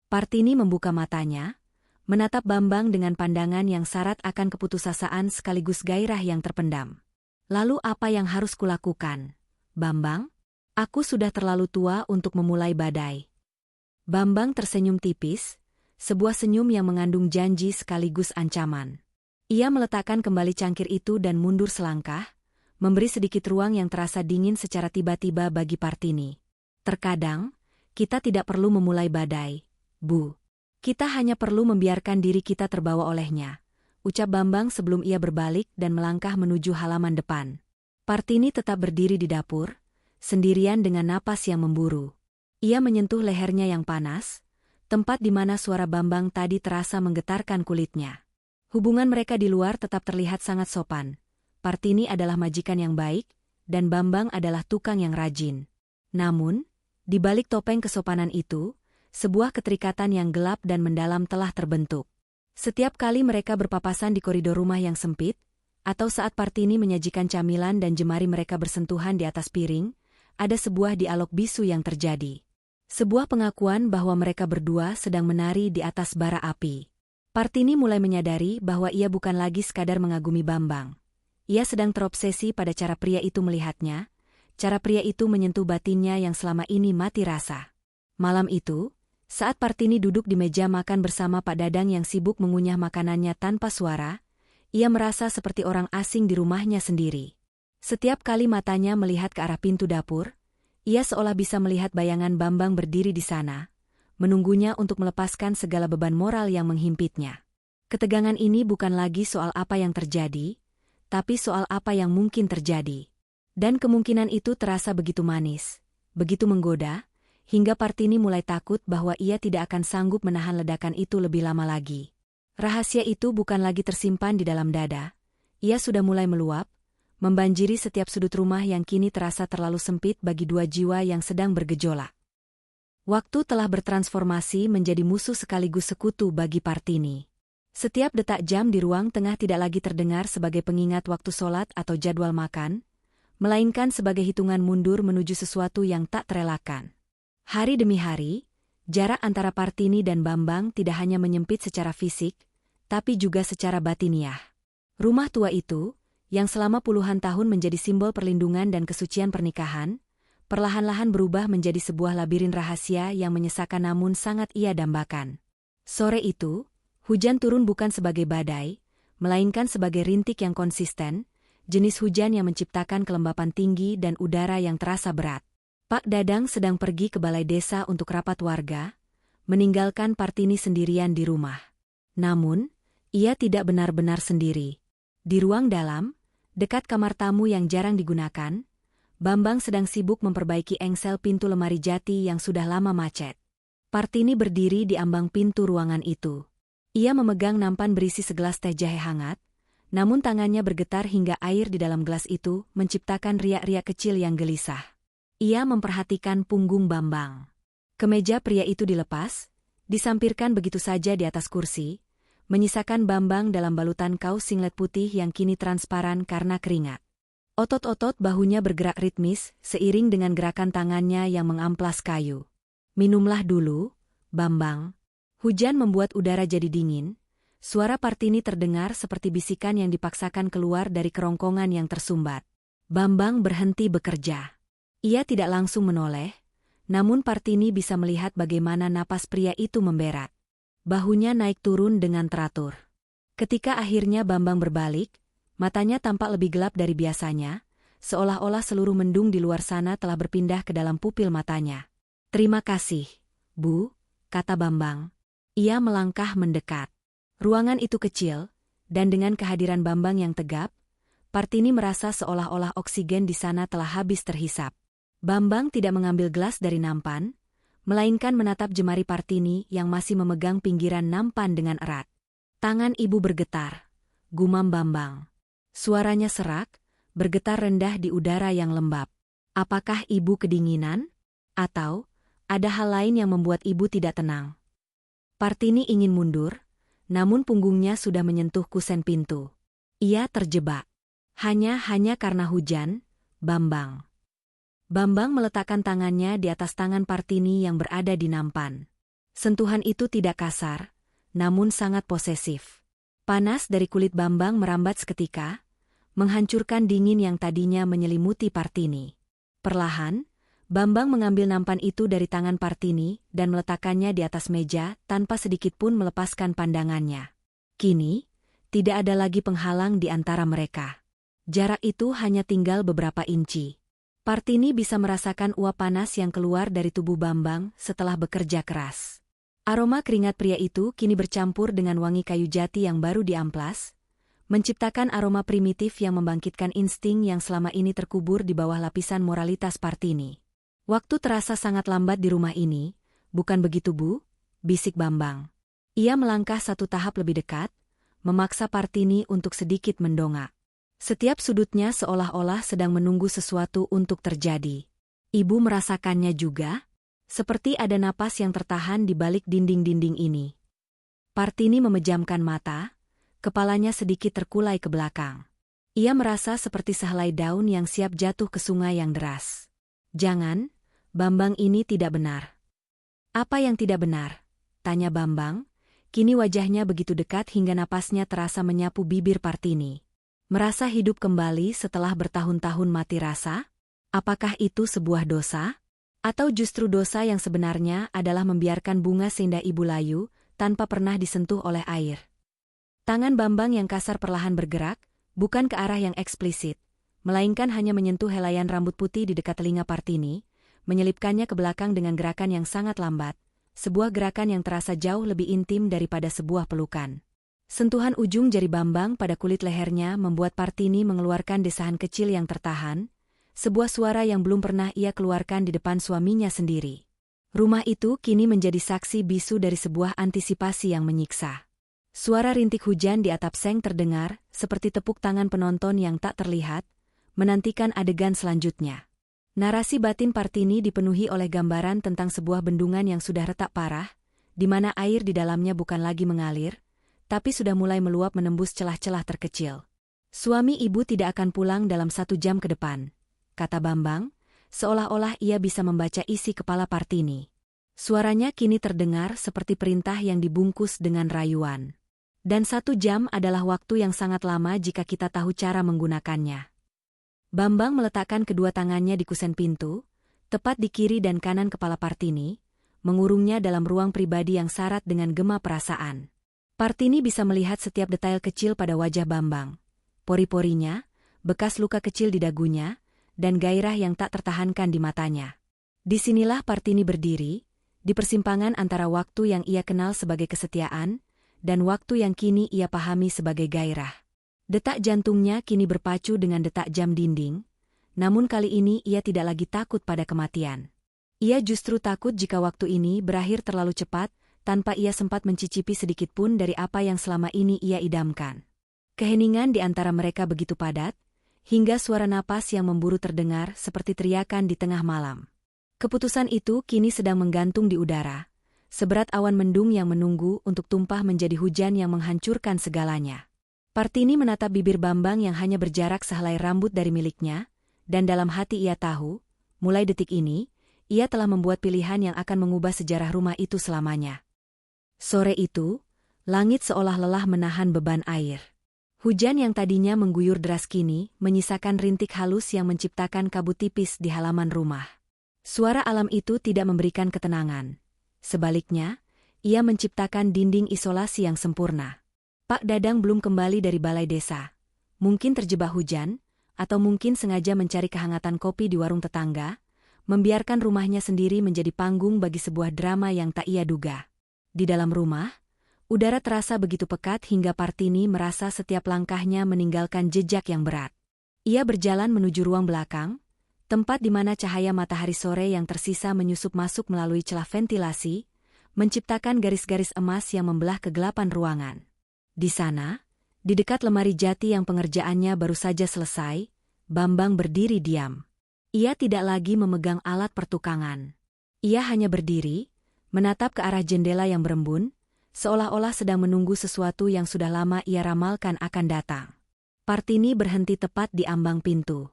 Partini membuka matanya, menatap Bambang dengan pandangan yang syarat akan keputusasaan sekaligus gairah yang terpendam. "Lalu apa yang harus kulakukan, Bambang? Aku sudah terlalu tua untuk memulai badai." Bambang tersenyum tipis, sebuah senyum yang mengandung janji sekaligus ancaman. Ia meletakkan kembali cangkir itu dan mundur selangkah, memberi sedikit ruang yang terasa dingin secara tiba-tiba bagi Partini. "Terkadang, kita tidak perlu memulai badai, Bu. Kita hanya perlu membiarkan diri kita terbawa olehnya," ucap Bambang sebelum ia berbalik dan melangkah menuju halaman depan. Partini tetap berdiri di dapur, sendirian dengan napas yang memburu. Ia menyentuh lehernya yang panas, tempat di mana suara Bambang tadi terasa menggetarkan kulitnya. Hubungan mereka di luar tetap terlihat sangat sopan. Partini adalah majikan yang baik, dan Bambang adalah tukang yang rajin. Namun, di balik topeng kesopanan itu, sebuah keterikatan yang gelap dan mendalam telah terbentuk. Setiap kali mereka berpapasan di koridor rumah yang sempit, atau saat Partini menyajikan camilan dan jemari mereka bersentuhan di atas piring, ada sebuah dialog bisu yang terjadi. Sebuah pengakuan bahwa mereka berdua sedang menari di atas bara api. Partini mulai menyadari bahwa ia bukan lagi sekadar mengagumi Bambang. Ia sedang terobsesi pada cara pria itu melihatnya, cara pria itu menyentuh batinnya yang selama ini mati rasa. Malam itu, saat Partini duduk di meja makan bersama Pak Dadang yang sibuk mengunyah makanannya tanpa suara, ia merasa seperti orang asing di rumahnya sendiri. Setiap kali matanya melihat ke arah pintu dapur, ia seolah bisa melihat bayangan Bambang berdiri di sana, menunggunya untuk melepaskan segala beban moral yang menghimpitnya. Ketegangan ini bukan lagi soal apa yang terjadi, tapi soal apa yang mungkin terjadi. Dan kemungkinan itu terasa begitu manis, begitu menggoda, hingga Partini mulai takut bahwa ia tidak akan sanggup menahan ledakan itu lebih lama lagi. Rahasia itu bukan lagi tersimpan di dalam dada. Ia sudah mulai meluap, membanjiri setiap sudut rumah yang kini terasa terlalu sempit bagi dua jiwa yang sedang bergejolak. Waktu telah bertransformasi menjadi musuh sekaligus sekutu bagi Partini. Setiap detak jam di ruang tengah tidak lagi terdengar sebagai pengingat waktu sholat atau jadwal makan, melainkan sebagai hitungan mundur menuju sesuatu yang tak terelakkan. Hari demi hari, jarak antara Partini dan Bambang tidak hanya menyempit secara fisik, tapi juga secara batiniah. Rumah tua itu, yang selama puluhan tahun menjadi simbol perlindungan dan kesucian pernikahan, perlahan-lahan berubah menjadi sebuah labirin rahasia yang menyesakan namun sangat ia dambakan. Sore itu, hujan turun bukan sebagai badai, melainkan sebagai rintik yang konsisten, jenis hujan yang menciptakan kelembapan tinggi dan udara yang terasa berat. Pak Dadang sedang pergi ke balai desa untuk rapat warga, meninggalkan Partini sendirian di rumah. Namun, ia tidak benar-benar sendiri. Di ruang dalam, dekat kamar tamu yang jarang digunakan, Bambang sedang sibuk memperbaiki engsel pintu lemari jati yang sudah lama macet. Partini berdiri di ambang pintu ruangan itu. Ia memegang nampan berisi segelas teh jahe hangat, namun tangannya bergetar hingga air di dalam gelas itu menciptakan riak-riak kecil yang gelisah. Ia memperhatikan punggung Bambang. Kemeja pria itu dilepas, disampirkan begitu saja di atas kursi, menyisakan Bambang dalam balutan kaos singlet putih yang kini transparan karena keringat. Otot-otot bahunya bergerak ritmis seiring dengan gerakan tangannya yang mengamplas kayu. "Minumlah dulu, Bambang." Hujan membuat udara jadi dingin. Suara Partini terdengar seperti bisikan yang dipaksakan keluar dari kerongkongan yang tersumbat. Bambang berhenti bekerja. Ia tidak langsung menoleh, namun Partini bisa melihat bagaimana napas pria itu memberat. Bahunya naik turun dengan teratur. Ketika akhirnya Bambang berbalik, matanya tampak lebih gelap dari biasanya, seolah-olah seluruh mendung di luar sana telah berpindah ke dalam pupil matanya. "Terima kasih, Bu," kata Bambang. Ia melangkah mendekat. Ruangan itu kecil, dan dengan kehadiran Bambang yang tegap, Partini merasa seolah-olah oksigen di sana telah habis terhisap. Bambang tidak mengambil gelas dari nampan, melainkan menatap jemari Partini yang masih memegang pinggiran nampan dengan erat. "Tangan ibu bergetar," gumam Bambang. Suaranya serak, bergetar rendah di udara yang lembab. "Apakah ibu kedinginan? Atau ada hal lain yang membuat ibu tidak tenang?" Partini ingin mundur, namun punggungnya sudah menyentuh kusen pintu. Ia terjebak. Hanya karena hujan, Bambang. Bambang meletakkan tangannya di atas tangan Partini yang berada di nampan. Sentuhan itu tidak kasar, namun sangat posesif. Panas dari kulit Bambang merambat seketika, menghancurkan dingin yang tadinya menyelimuti Partini. Perlahan, Bambang mengambil nampan itu dari tangan Partini dan meletakkannya di atas meja tanpa sedikit pun melepaskan pandangannya. Kini, tidak ada lagi penghalang di antara mereka. Jarak itu hanya tinggal beberapa inci. Partini bisa merasakan uap panas yang keluar dari tubuh Bambang setelah bekerja keras. Aroma keringat pria itu kini bercampur dengan wangi kayu jati yang baru diamplas, menciptakan aroma primitif yang membangkitkan insting yang selama ini terkubur di bawah lapisan moralitas Partini. "Waktu terasa sangat lambat di rumah ini, bukan begitu, Bu?" bisik Bambang. Ia melangkah satu tahap lebih dekat, memaksa Partini untuk sedikit mendongak. Setiap sudutnya seolah-olah sedang menunggu sesuatu untuk terjadi. "Ibu merasakannya juga? Seperti ada napas yang tertahan di balik dinding-dinding ini." Partini memejamkan mata, kepalanya sedikit terkulai ke belakang. Ia merasa seperti sehelai daun yang siap jatuh ke sungai yang deras. "Jangan, Bambang, ini tidak benar." Apa yang tidak benar? Tanya Bambang. Kini wajahnya begitu dekat hingga napasnya terasa menyapu bibir Partini. Merasa hidup kembali setelah bertahun-tahun mati rasa? Apakah itu sebuah dosa? Atau justru dosa yang sebenarnya adalah membiarkan bunga seindah Ibu Layu tanpa pernah disentuh oleh air? Tangan Bambang yang kasar perlahan bergerak, bukan ke arah yang eksplisit, melainkan hanya menyentuh helaian rambut putih di dekat telinga Partini, menyelipkannya ke belakang dengan gerakan yang sangat lambat, sebuah gerakan yang terasa jauh lebih intim daripada sebuah pelukan. Sentuhan ujung jari Bambang pada kulit lehernya membuat Partini mengeluarkan desahan kecil yang tertahan, sebuah suara yang belum pernah ia keluarkan di depan suaminya sendiri. Rumah itu kini menjadi saksi bisu dari sebuah antisipasi yang menyiksa. Suara rintik hujan di atap seng terdengar, seperti tepuk tangan penonton yang tak terlihat, menantikan adegan selanjutnya. Narasi batin Partini dipenuhi oleh gambaran tentang sebuah bendungan yang sudah retak parah, di mana air di dalamnya bukan lagi mengalir, tapi sudah mulai meluap menembus celah-celah terkecil. Suami ibu tidak akan pulang dalam 1 jam ke depan, kata Bambang, seolah-olah ia bisa membaca isi kepala Partini. Suaranya kini terdengar seperti perintah yang dibungkus dengan rayuan. Dan 1 jam adalah waktu yang sangat lama jika kita tahu cara menggunakannya. Bambang meletakkan kedua tangannya di kusen pintu, tepat di kiri dan kanan kepala Partini, mengurungnya dalam ruang pribadi yang syarat dengan gema perasaan. Partini bisa melihat setiap detail kecil pada wajah Bambang. Pori-porinya, bekas luka kecil di dagunya, dan gairah yang tak tertahankan di matanya. Disinilah Partini berdiri, di persimpangan antara waktu yang ia kenal sebagai kesetiaan, dan waktu yang kini ia pahami sebagai gairah. Detak jantungnya kini berpacu dengan detak jam dinding, namun kali ini ia tidak lagi takut pada kematian. Ia justru takut jika waktu ini berakhir terlalu cepat, tanpa ia sempat mencicipi sedikitpun dari apa yang selama ini ia idamkan. Keheningan di antara mereka begitu padat, hingga suara napas yang memburu terdengar seperti teriakan di tengah malam. Keputusan itu kini sedang menggantung di udara, seberat awan mendung yang menunggu untuk tumpah menjadi hujan yang menghancurkan segalanya. Partini menatap bibir Bambang yang hanya berjarak sehelai rambut dari miliknya, dan dalam hati ia tahu, mulai detik ini, ia telah membuat pilihan yang akan mengubah sejarah rumah itu selamanya. Sore itu, langit seolah lelah menahan beban air. Hujan yang tadinya mengguyur deras kini menyisakan rintik halus yang menciptakan kabut tipis di halaman rumah. Suara alam itu tidak memberikan ketenangan. Sebaliknya, ia menciptakan dinding isolasi yang sempurna. Pak Dadang belum kembali dari balai desa. Mungkin terjebak hujan, atau mungkin sengaja mencari kehangatan kopi di warung tetangga, membiarkan rumahnya sendiri menjadi panggung bagi sebuah drama yang tak ia duga. Di dalam rumah, udara terasa begitu pekat hingga Partini merasa setiap langkahnya meninggalkan jejak yang berat. Ia berjalan menuju ruang belakang, tempat di mana cahaya matahari sore yang tersisa menyusup masuk melalui celah ventilasi, menciptakan garis-garis emas yang membelah kegelapan ruangan. Di sana, di dekat lemari jati yang pengerjaannya baru saja selesai, Bambang berdiri diam. Ia tidak lagi memegang alat pertukangan. Ia hanya berdiri, menatap ke arah jendela yang berembun, seolah-olah sedang menunggu sesuatu yang sudah lama ia ramalkan akan datang. Partini berhenti tepat di ambang pintu.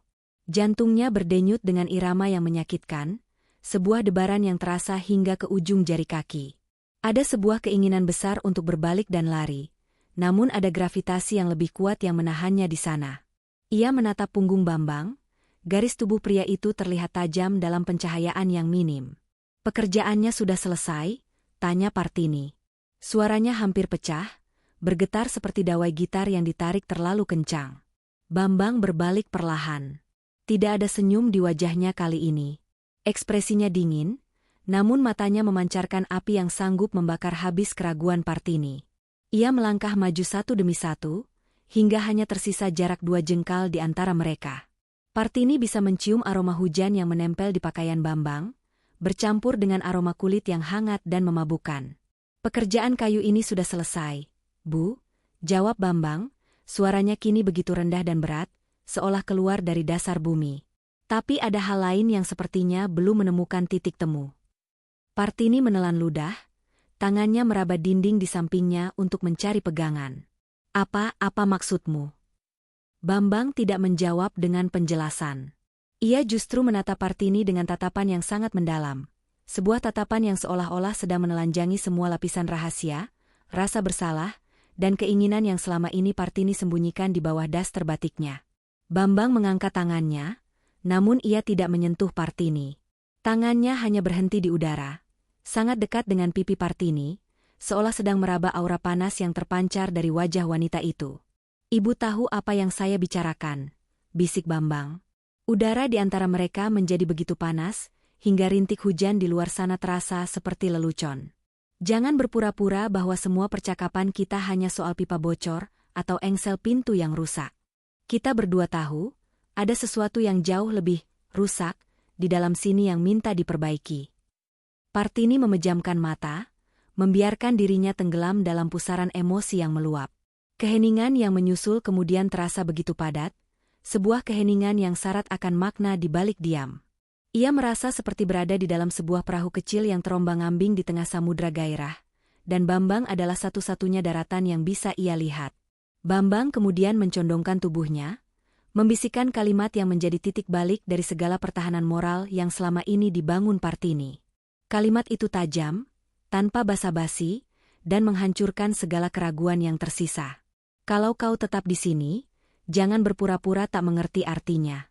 Jantungnya berdenyut dengan irama yang menyakitkan, sebuah debaran yang terasa hingga ke ujung jari kaki. Ada sebuah keinginan besar untuk berbalik dan lari, namun ada gravitasi yang lebih kuat yang menahannya di sana. Ia menatap punggung Bambang, garis tubuh pria itu terlihat tajam dalam pencahayaan yang minim. Pekerjaannya sudah selesai, tanya Partini. Suaranya hampir pecah, bergetar seperti dawai gitar yang ditarik terlalu kencang. Bambang berbalik perlahan. Tidak ada senyum di wajahnya kali ini. Ekspresinya dingin, namun matanya memancarkan api yang sanggup membakar habis keraguan Partini. Ia melangkah maju satu demi satu, hingga hanya tersisa jarak 2 jengkal di antara mereka. Partini bisa mencium aroma hujan yang menempel di pakaian Bambang, bercampur dengan aroma kulit yang hangat dan memabukkan. Pekerjaan kayu ini sudah selesai, Bu, jawab Bambang, suaranya kini begitu rendah dan berat, seolah keluar dari dasar bumi. Tapi ada hal lain yang sepertinya belum menemukan titik temu. Partini menelan ludah, tangannya meraba dinding di sampingnya untuk mencari pegangan. Apa maksudmu? Bambang tidak menjawab dengan penjelasan. Ia justru menatap Partini dengan tatapan yang sangat mendalam, Sebuah tatapan yang seolah-olah sedang menelanjangi semua lapisan rahasia, rasa bersalah, dan keinginan yang selama ini Partini sembunyikan di bawah daster batiknya. Bambang mengangkat tangannya, namun ia tidak menyentuh Partini. Tangannya hanya berhenti di udara, sangat dekat dengan pipi Partini, seolah sedang meraba aura panas yang terpancar dari wajah wanita itu. "Ibu tahu apa yang saya bicarakan," bisik Bambang. Udara di antara mereka menjadi begitu panas, hingga rintik hujan di luar sana terasa seperti lelucon. "Jangan berpura-pura bahwa semua percakapan kita hanya soal pipa bocor atau engsel pintu yang rusak. Kita berdua tahu, ada sesuatu yang jauh lebih rusak di dalam sini yang minta diperbaiki." Partini memejamkan mata, membiarkan dirinya tenggelam dalam pusaran emosi yang meluap. Keheningan yang menyusul kemudian terasa begitu padat, sebuah keheningan yang syarat akan makna di balik diam. Ia merasa seperti berada di dalam sebuah perahu kecil yang terombang-ambing di tengah samudra gairah, dan Bambang adalah satu-satunya daratan yang bisa ia lihat. Bambang kemudian mencondongkan tubuhnya, membisikkan kalimat yang menjadi titik balik dari segala pertahanan moral yang selama ini dibangun Partini. Kalimat itu tajam, tanpa basa-basi, dan menghancurkan segala keraguan yang tersisa. "Kalau kau tetap di sini, jangan berpura-pura tak mengerti artinya."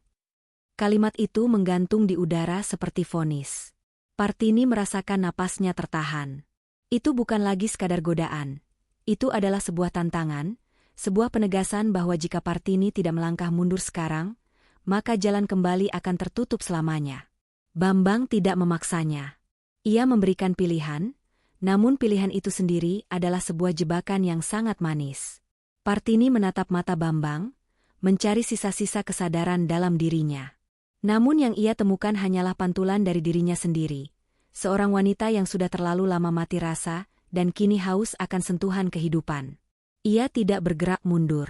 Kalimat itu menggantung di udara seperti vonis. Partini merasakan napasnya tertahan. Itu bukan lagi sekadar godaan. Itu adalah sebuah tantangan, sebuah penegasan bahwa jika Partini tidak melangkah mundur sekarang, maka jalan kembali akan tertutup selamanya. Bambang tidak memaksanya. Ia memberikan pilihan, namun pilihan itu sendiri adalah sebuah jebakan yang sangat manis. Partini menatap mata Bambang, mencari sisa-sisa kesadaran dalam dirinya. Namun yang ia temukan hanyalah pantulan dari dirinya sendiri, seorang wanita yang sudah terlalu lama mati rasa dan kini haus akan sentuhan kehidupan. Ia tidak bergerak mundur.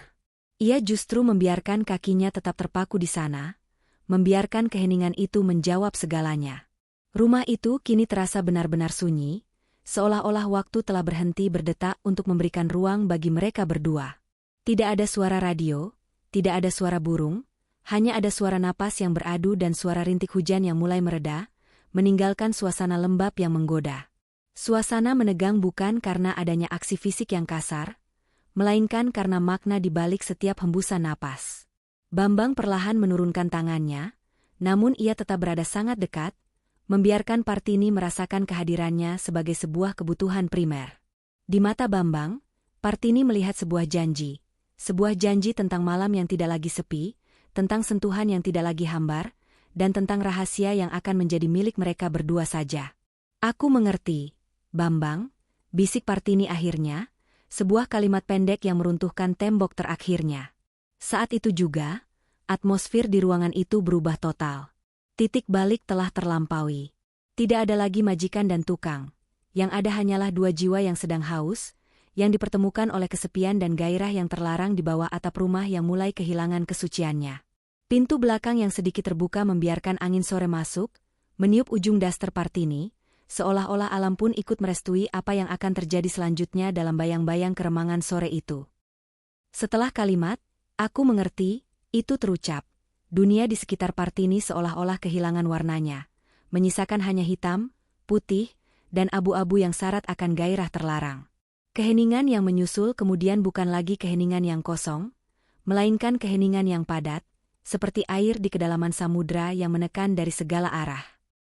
Ia justru membiarkan kakinya tetap terpaku di sana, membiarkan keheningan itu menjawab segalanya. Rumah itu kini terasa benar-benar sunyi, seolah-olah waktu telah berhenti berdetak untuk memberikan ruang bagi mereka berdua. Tidak ada suara radio, tidak ada suara burung, hanya ada suara napas yang beradu dan suara rintik hujan yang mulai mereda, meninggalkan suasana lembab yang menggoda. Suasana menegang bukan karena adanya aksi fisik yang kasar, melainkan karena makna di balik setiap hembusan napas. Bambang perlahan menurunkan tangannya, namun ia tetap berada sangat dekat, membiarkan Partini merasakan kehadirannya sebagai sebuah kebutuhan primer. Di mata Bambang, Partini melihat sebuah janji tentang malam yang tidak lagi sepi, tentang sentuhan yang tidak lagi hambar, dan tentang rahasia yang akan menjadi milik mereka berdua saja. "Aku mengerti, Bambang," bisik Partini akhirnya, sebuah kalimat pendek yang meruntuhkan tembok terakhirnya. Saat itu juga, atmosfer di ruangan itu berubah total. Titik balik telah terlampaui. Tidak ada lagi majikan dan tukang. Yang ada hanyalah dua jiwa yang sedang haus, yang dipertemukan oleh kesepian dan gairah yang terlarang di bawah atap rumah yang mulai kehilangan kesuciannya. Pintu belakang yang sedikit terbuka membiarkan angin sore masuk, meniup ujung daster Partini, seolah-olah alam pun ikut merestui apa yang akan terjadi selanjutnya dalam bayang-bayang keremangan sore itu. Setelah kalimat, "Aku mengerti," itu terucap, dunia di sekitar Partini seolah-olah kehilangan warnanya, menyisakan hanya hitam, putih, dan abu-abu yang syarat akan gairah terlarang. Keheningan yang menyusul kemudian bukan lagi keheningan yang kosong, melainkan keheningan yang padat, seperti air di kedalaman samudra yang menekan dari segala arah.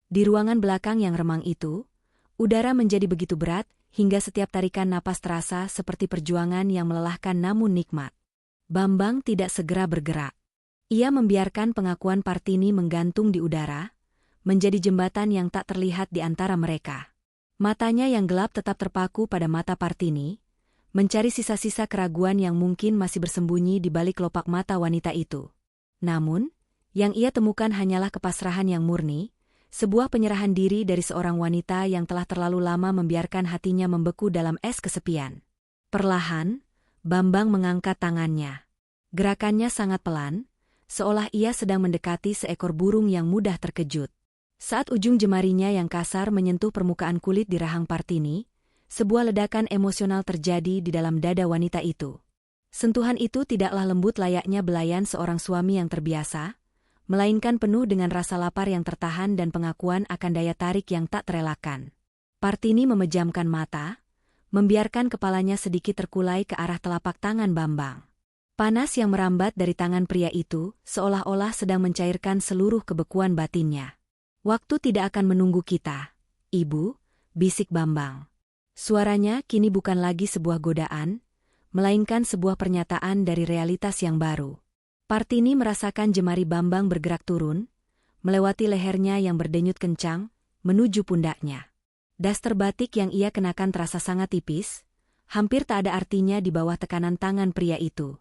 Di ruangan belakang yang remang itu, udara menjadi begitu berat, hingga setiap tarikan napas terasa seperti perjuangan yang melelahkan namun nikmat. Bambang tidak segera bergerak. Ia membiarkan pengakuan Partini menggantung di udara, menjadi jembatan yang tak terlihat di antara mereka. Matanya yang gelap tetap terpaku pada mata Partini, mencari sisa-sisa keraguan yang mungkin masih bersembunyi di balik kelopak mata wanita itu. Namun, yang ia temukan hanyalah kepasrahan yang murni, sebuah penyerahan diri dari seorang wanita yang telah terlalu lama membiarkan hatinya membeku dalam es kesepian. Perlahan, Bambang mengangkat tangannya. Gerakannya sangat pelan, seolah ia sedang mendekati seekor burung yang mudah terkejut. Saat ujung jemarinya yang kasar menyentuh permukaan kulit di rahang Partini, sebuah ledakan emosional terjadi di dalam dada wanita itu. Sentuhan itu tidaklah lembut layaknya belayan seorang suami yang terbiasa, melainkan penuh dengan rasa lapar yang tertahan dan pengakuan akan daya tarik yang tak terelakkan. Partini memejamkan mata, membiarkan kepalanya sedikit terkulai ke arah telapak tangan Bambang. Panas yang merambat dari tangan pria itu seolah-olah sedang mencairkan seluruh kebekuan batinnya. "Waktu tidak akan menunggu kita, Ibu," bisik Bambang. Suaranya kini bukan lagi sebuah godaan, melainkan sebuah pernyataan dari realitas yang baru. Partini merasakan jemari Bambang bergerak turun, melewati lehernya yang berdenyut kencang, menuju pundaknya. Daster batik yang ia kenakan terasa sangat tipis, hampir tak ada artinya di bawah tekanan tangan pria itu.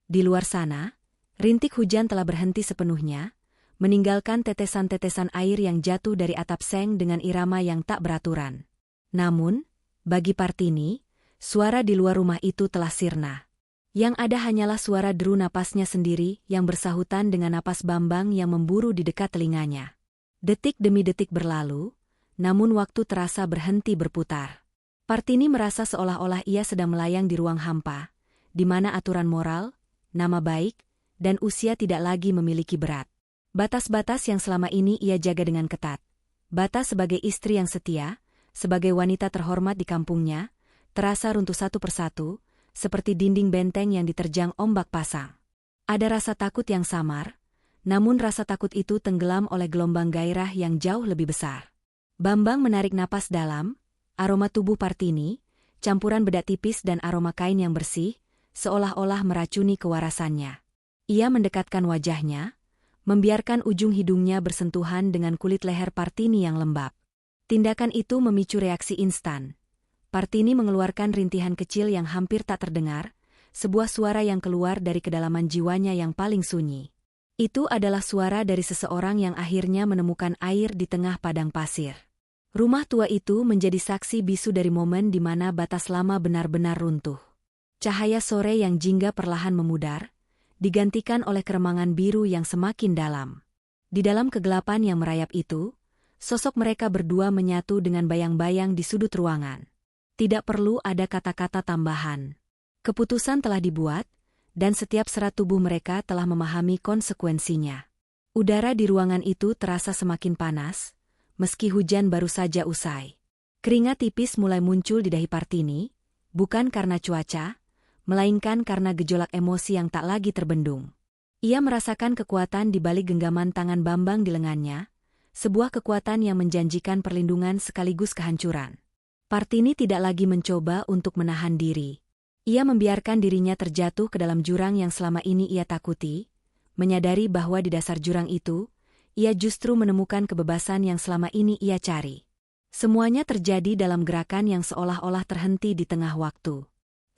Di luar sana, rintik hujan telah berhenti sepenuhnya, meninggalkan tetesan-tetesan air yang jatuh dari atap seng dengan irama yang tak beraturan. Namun, bagi Partini, suara di luar rumah itu telah sirna. Yang ada hanyalah suara deru napasnya sendiri yang bersahutan dengan napas Bambang yang memburu di dekat telinganya. Detik demi detik berlalu, namun waktu terasa berhenti berputar. Partini merasa seolah-olah ia sedang melayang di ruang hampa, di mana aturan moral, nama baik, dan usia tidak lagi memiliki berat. Batas-batas yang selama ini ia jaga dengan ketat. Batas sebagai istri yang setia, sebagai wanita terhormat di kampungnya, terasa runtuh satu persatu, seperti dinding benteng yang diterjang ombak pasang. Ada rasa takut yang samar, namun rasa takut itu tenggelam oleh gelombang gairah yang jauh lebih besar. Bambang menarik napas dalam, aroma tubuh Partini, campuran bedak tipis dan aroma kain yang bersih, seolah-olah meracuni kewarasannya. Ia mendekatkan wajahnya, membiarkan ujung hidungnya bersentuhan dengan kulit leher Partini yang lembab. Tindakan itu memicu reaksi instan. Partini mengeluarkan rintihan kecil yang hampir tak terdengar, sebuah suara yang keluar dari kedalaman jiwanya yang paling sunyi. Itu adalah suara dari seseorang yang akhirnya menemukan air di tengah padang pasir. Rumah tua itu menjadi saksi bisu dari momen di mana batas lama benar-benar runtuh. Cahaya sore yang jingga perlahan memudar, digantikan oleh keremangan biru yang semakin dalam. Di dalam kegelapan yang merayap itu, sosok mereka berdua menyatu dengan bayang-bayang di sudut ruangan. Tidak perlu ada kata-kata tambahan. Keputusan telah dibuat, dan setiap serat tubuh mereka telah memahami konsekuensinya. Udara di ruangan itu terasa semakin panas, meski hujan baru saja usai. Keringat tipis mulai muncul di dahi Partini, bukan karena cuaca, melainkan karena gejolak emosi yang tak lagi terbendung. Ia merasakan kekuatan di balik genggaman tangan Bambang di lengannya, sebuah kekuatan yang menjanjikan perlindungan sekaligus kehancuran. Partini tidak lagi mencoba untuk menahan diri. Ia membiarkan dirinya terjatuh ke dalam jurang yang selama ini ia takuti, menyadari bahwa di dasar jurang itu, ia justru menemukan kebebasan yang selama ini ia cari. Semuanya terjadi dalam gerakan yang seolah-olah terhenti di tengah waktu.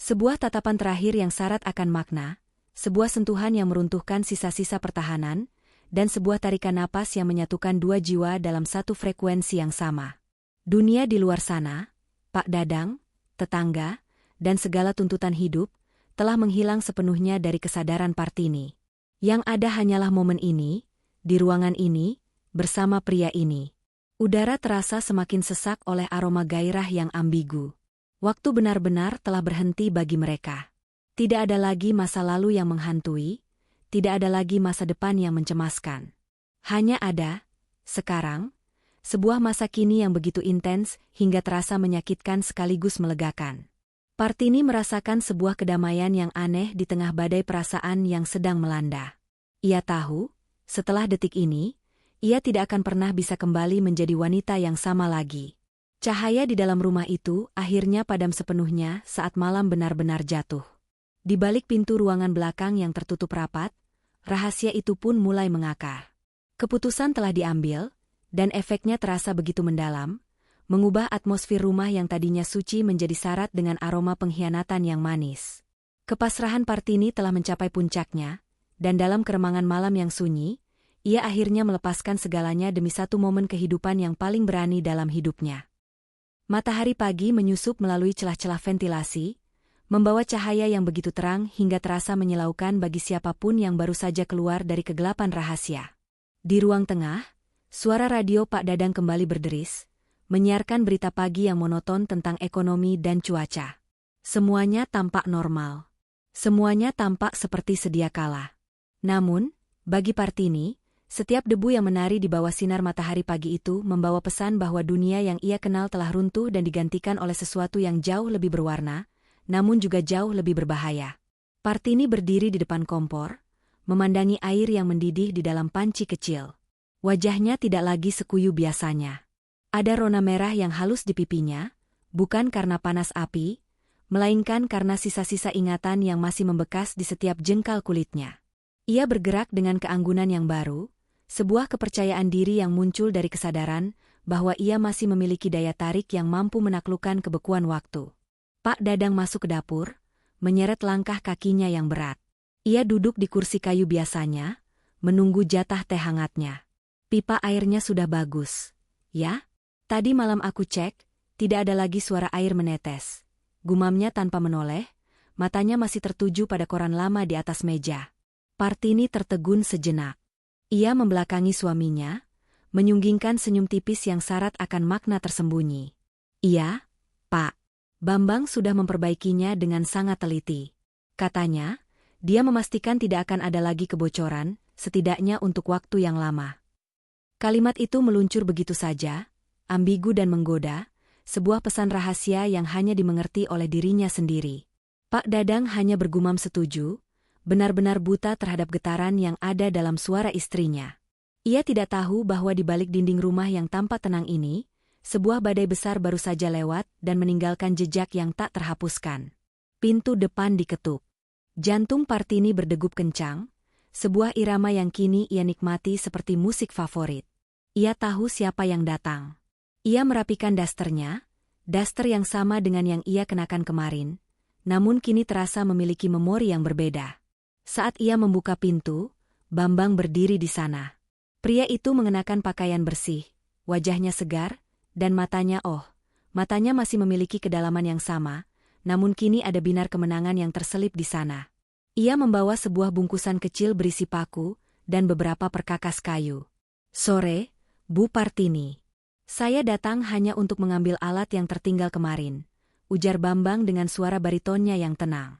Sebuah tatapan terakhir yang syarat akan makna, sebuah sentuhan yang meruntuhkan sisa-sisa pertahanan, dan sebuah tarikan napas yang menyatukan dua jiwa dalam satu frekuensi yang sama. Dunia di luar sana, Pak Dadang, tetangga, dan segala tuntutan hidup, telah menghilang sepenuhnya dari kesadaran Partini. Yang ada hanyalah momen ini, di ruangan ini, bersama pria ini. Udara terasa semakin sesak oleh aroma gairah yang ambigu. Waktu benar-benar telah berhenti bagi mereka. Tidak ada lagi masa lalu yang menghantui, tidak ada lagi masa depan yang mencemaskan. Hanya ada, sekarang, sebuah masa kini yang begitu intens hingga terasa menyakitkan sekaligus melegakan. Partini merasakan sebuah kedamaian yang aneh di tengah badai perasaan yang sedang melanda. Ia tahu, setelah detik ini, ia tidak akan pernah bisa kembali menjadi wanita yang sama lagi. Cahaya di dalam rumah itu akhirnya padam sepenuhnya saat malam benar-benar jatuh. Di balik pintu ruangan belakang yang tertutup rapat, rahasia itu pun mulai mengakar. Keputusan telah diambil, dan efeknya terasa begitu mendalam, mengubah atmosfer rumah yang tadinya suci menjadi syarat dengan aroma pengkhianatan yang manis. Kepasrahan Partini telah mencapai puncaknya, dan dalam keremangan malam yang sunyi, ia akhirnya melepaskan segalanya demi satu momen kehidupan yang paling berani dalam hidupnya. Matahari pagi menyusup melalui celah-celah ventilasi, membawa cahaya yang begitu terang hingga terasa menyilaukan bagi siapapun yang baru saja keluar dari kegelapan rahasia. Di ruang tengah, suara radio Pak Dadang kembali berderis, menyiarkan berita pagi yang monoton tentang ekonomi dan cuaca. Semuanya tampak normal. Semuanya tampak seperti sedia kala. Namun, bagi Partini, Setiap debu yang menari di bawah sinar matahari pagi itu membawa pesan bahwa dunia yang ia kenal telah runtuh dan digantikan oleh sesuatu yang jauh lebih berwarna, namun juga jauh lebih berbahaya. Partini berdiri di depan kompor, memandangi air yang mendidih di dalam panci kecil. Wajahnya tidak lagi sekuyu biasanya. Ada rona merah yang halus di pipinya, bukan karena panas api, melainkan karena sisa-sisa ingatan yang masih membekas di setiap jengkal kulitnya. Ia bergerak dengan keanggunan yang baru, sebuah kepercayaan diri yang muncul dari kesadaran bahwa ia masih memiliki daya tarik yang mampu menaklukkan kebekuan waktu. Pak Dadang masuk ke dapur, menyeret langkah kakinya yang berat. Ia duduk di kursi kayu biasanya, menunggu jatah teh hangatnya. Pipa airnya sudah bagus. Ya? Tadi malam aku cek, tidak ada lagi suara air menetes. Gumamnya tanpa menoleh, matanya masih tertuju pada koran lama di atas meja. Partini tertegun sejenak. Ia membelakangi suaminya, menyunggingkan senyum tipis yang syarat akan makna tersembunyi. Iya, Pak. Bambang sudah memperbaikinya dengan sangat teliti. Katanya, dia memastikan tidak akan ada lagi kebocoran, setidaknya untuk waktu yang lama. Kalimat itu meluncur begitu saja, ambigu dan menggoda, sebuah pesan rahasia yang hanya dimengerti oleh dirinya sendiri. Pak Dadang hanya bergumam setuju, benar-benar buta terhadap getaran yang ada dalam suara istrinya. Ia tidak tahu bahwa di balik dinding rumah yang tampak tenang ini, sebuah badai besar baru saja lewat dan meninggalkan jejak yang tak terhapuskan. Pintu depan diketuk. Jantung Partini berdegup kencang, sebuah irama yang kini ia nikmati seperti musik favorit. Ia tahu siapa yang datang. Ia merapikan dasternya, daster yang sama dengan yang ia kenakan kemarin, namun kini terasa memiliki memori yang berbeda. Saat ia membuka pintu, Bambang berdiri di sana. Pria itu mengenakan pakaian bersih, wajahnya segar, dan matanya masih memiliki kedalaman yang sama, namun kini ada binar kemenangan yang terselip di sana. Ia membawa sebuah bungkusan kecil berisi paku dan beberapa perkakas kayu. Sore, Bu Partini. Saya datang hanya untuk mengambil alat yang tertinggal kemarin, ujar Bambang dengan suara baritonnya yang tenang.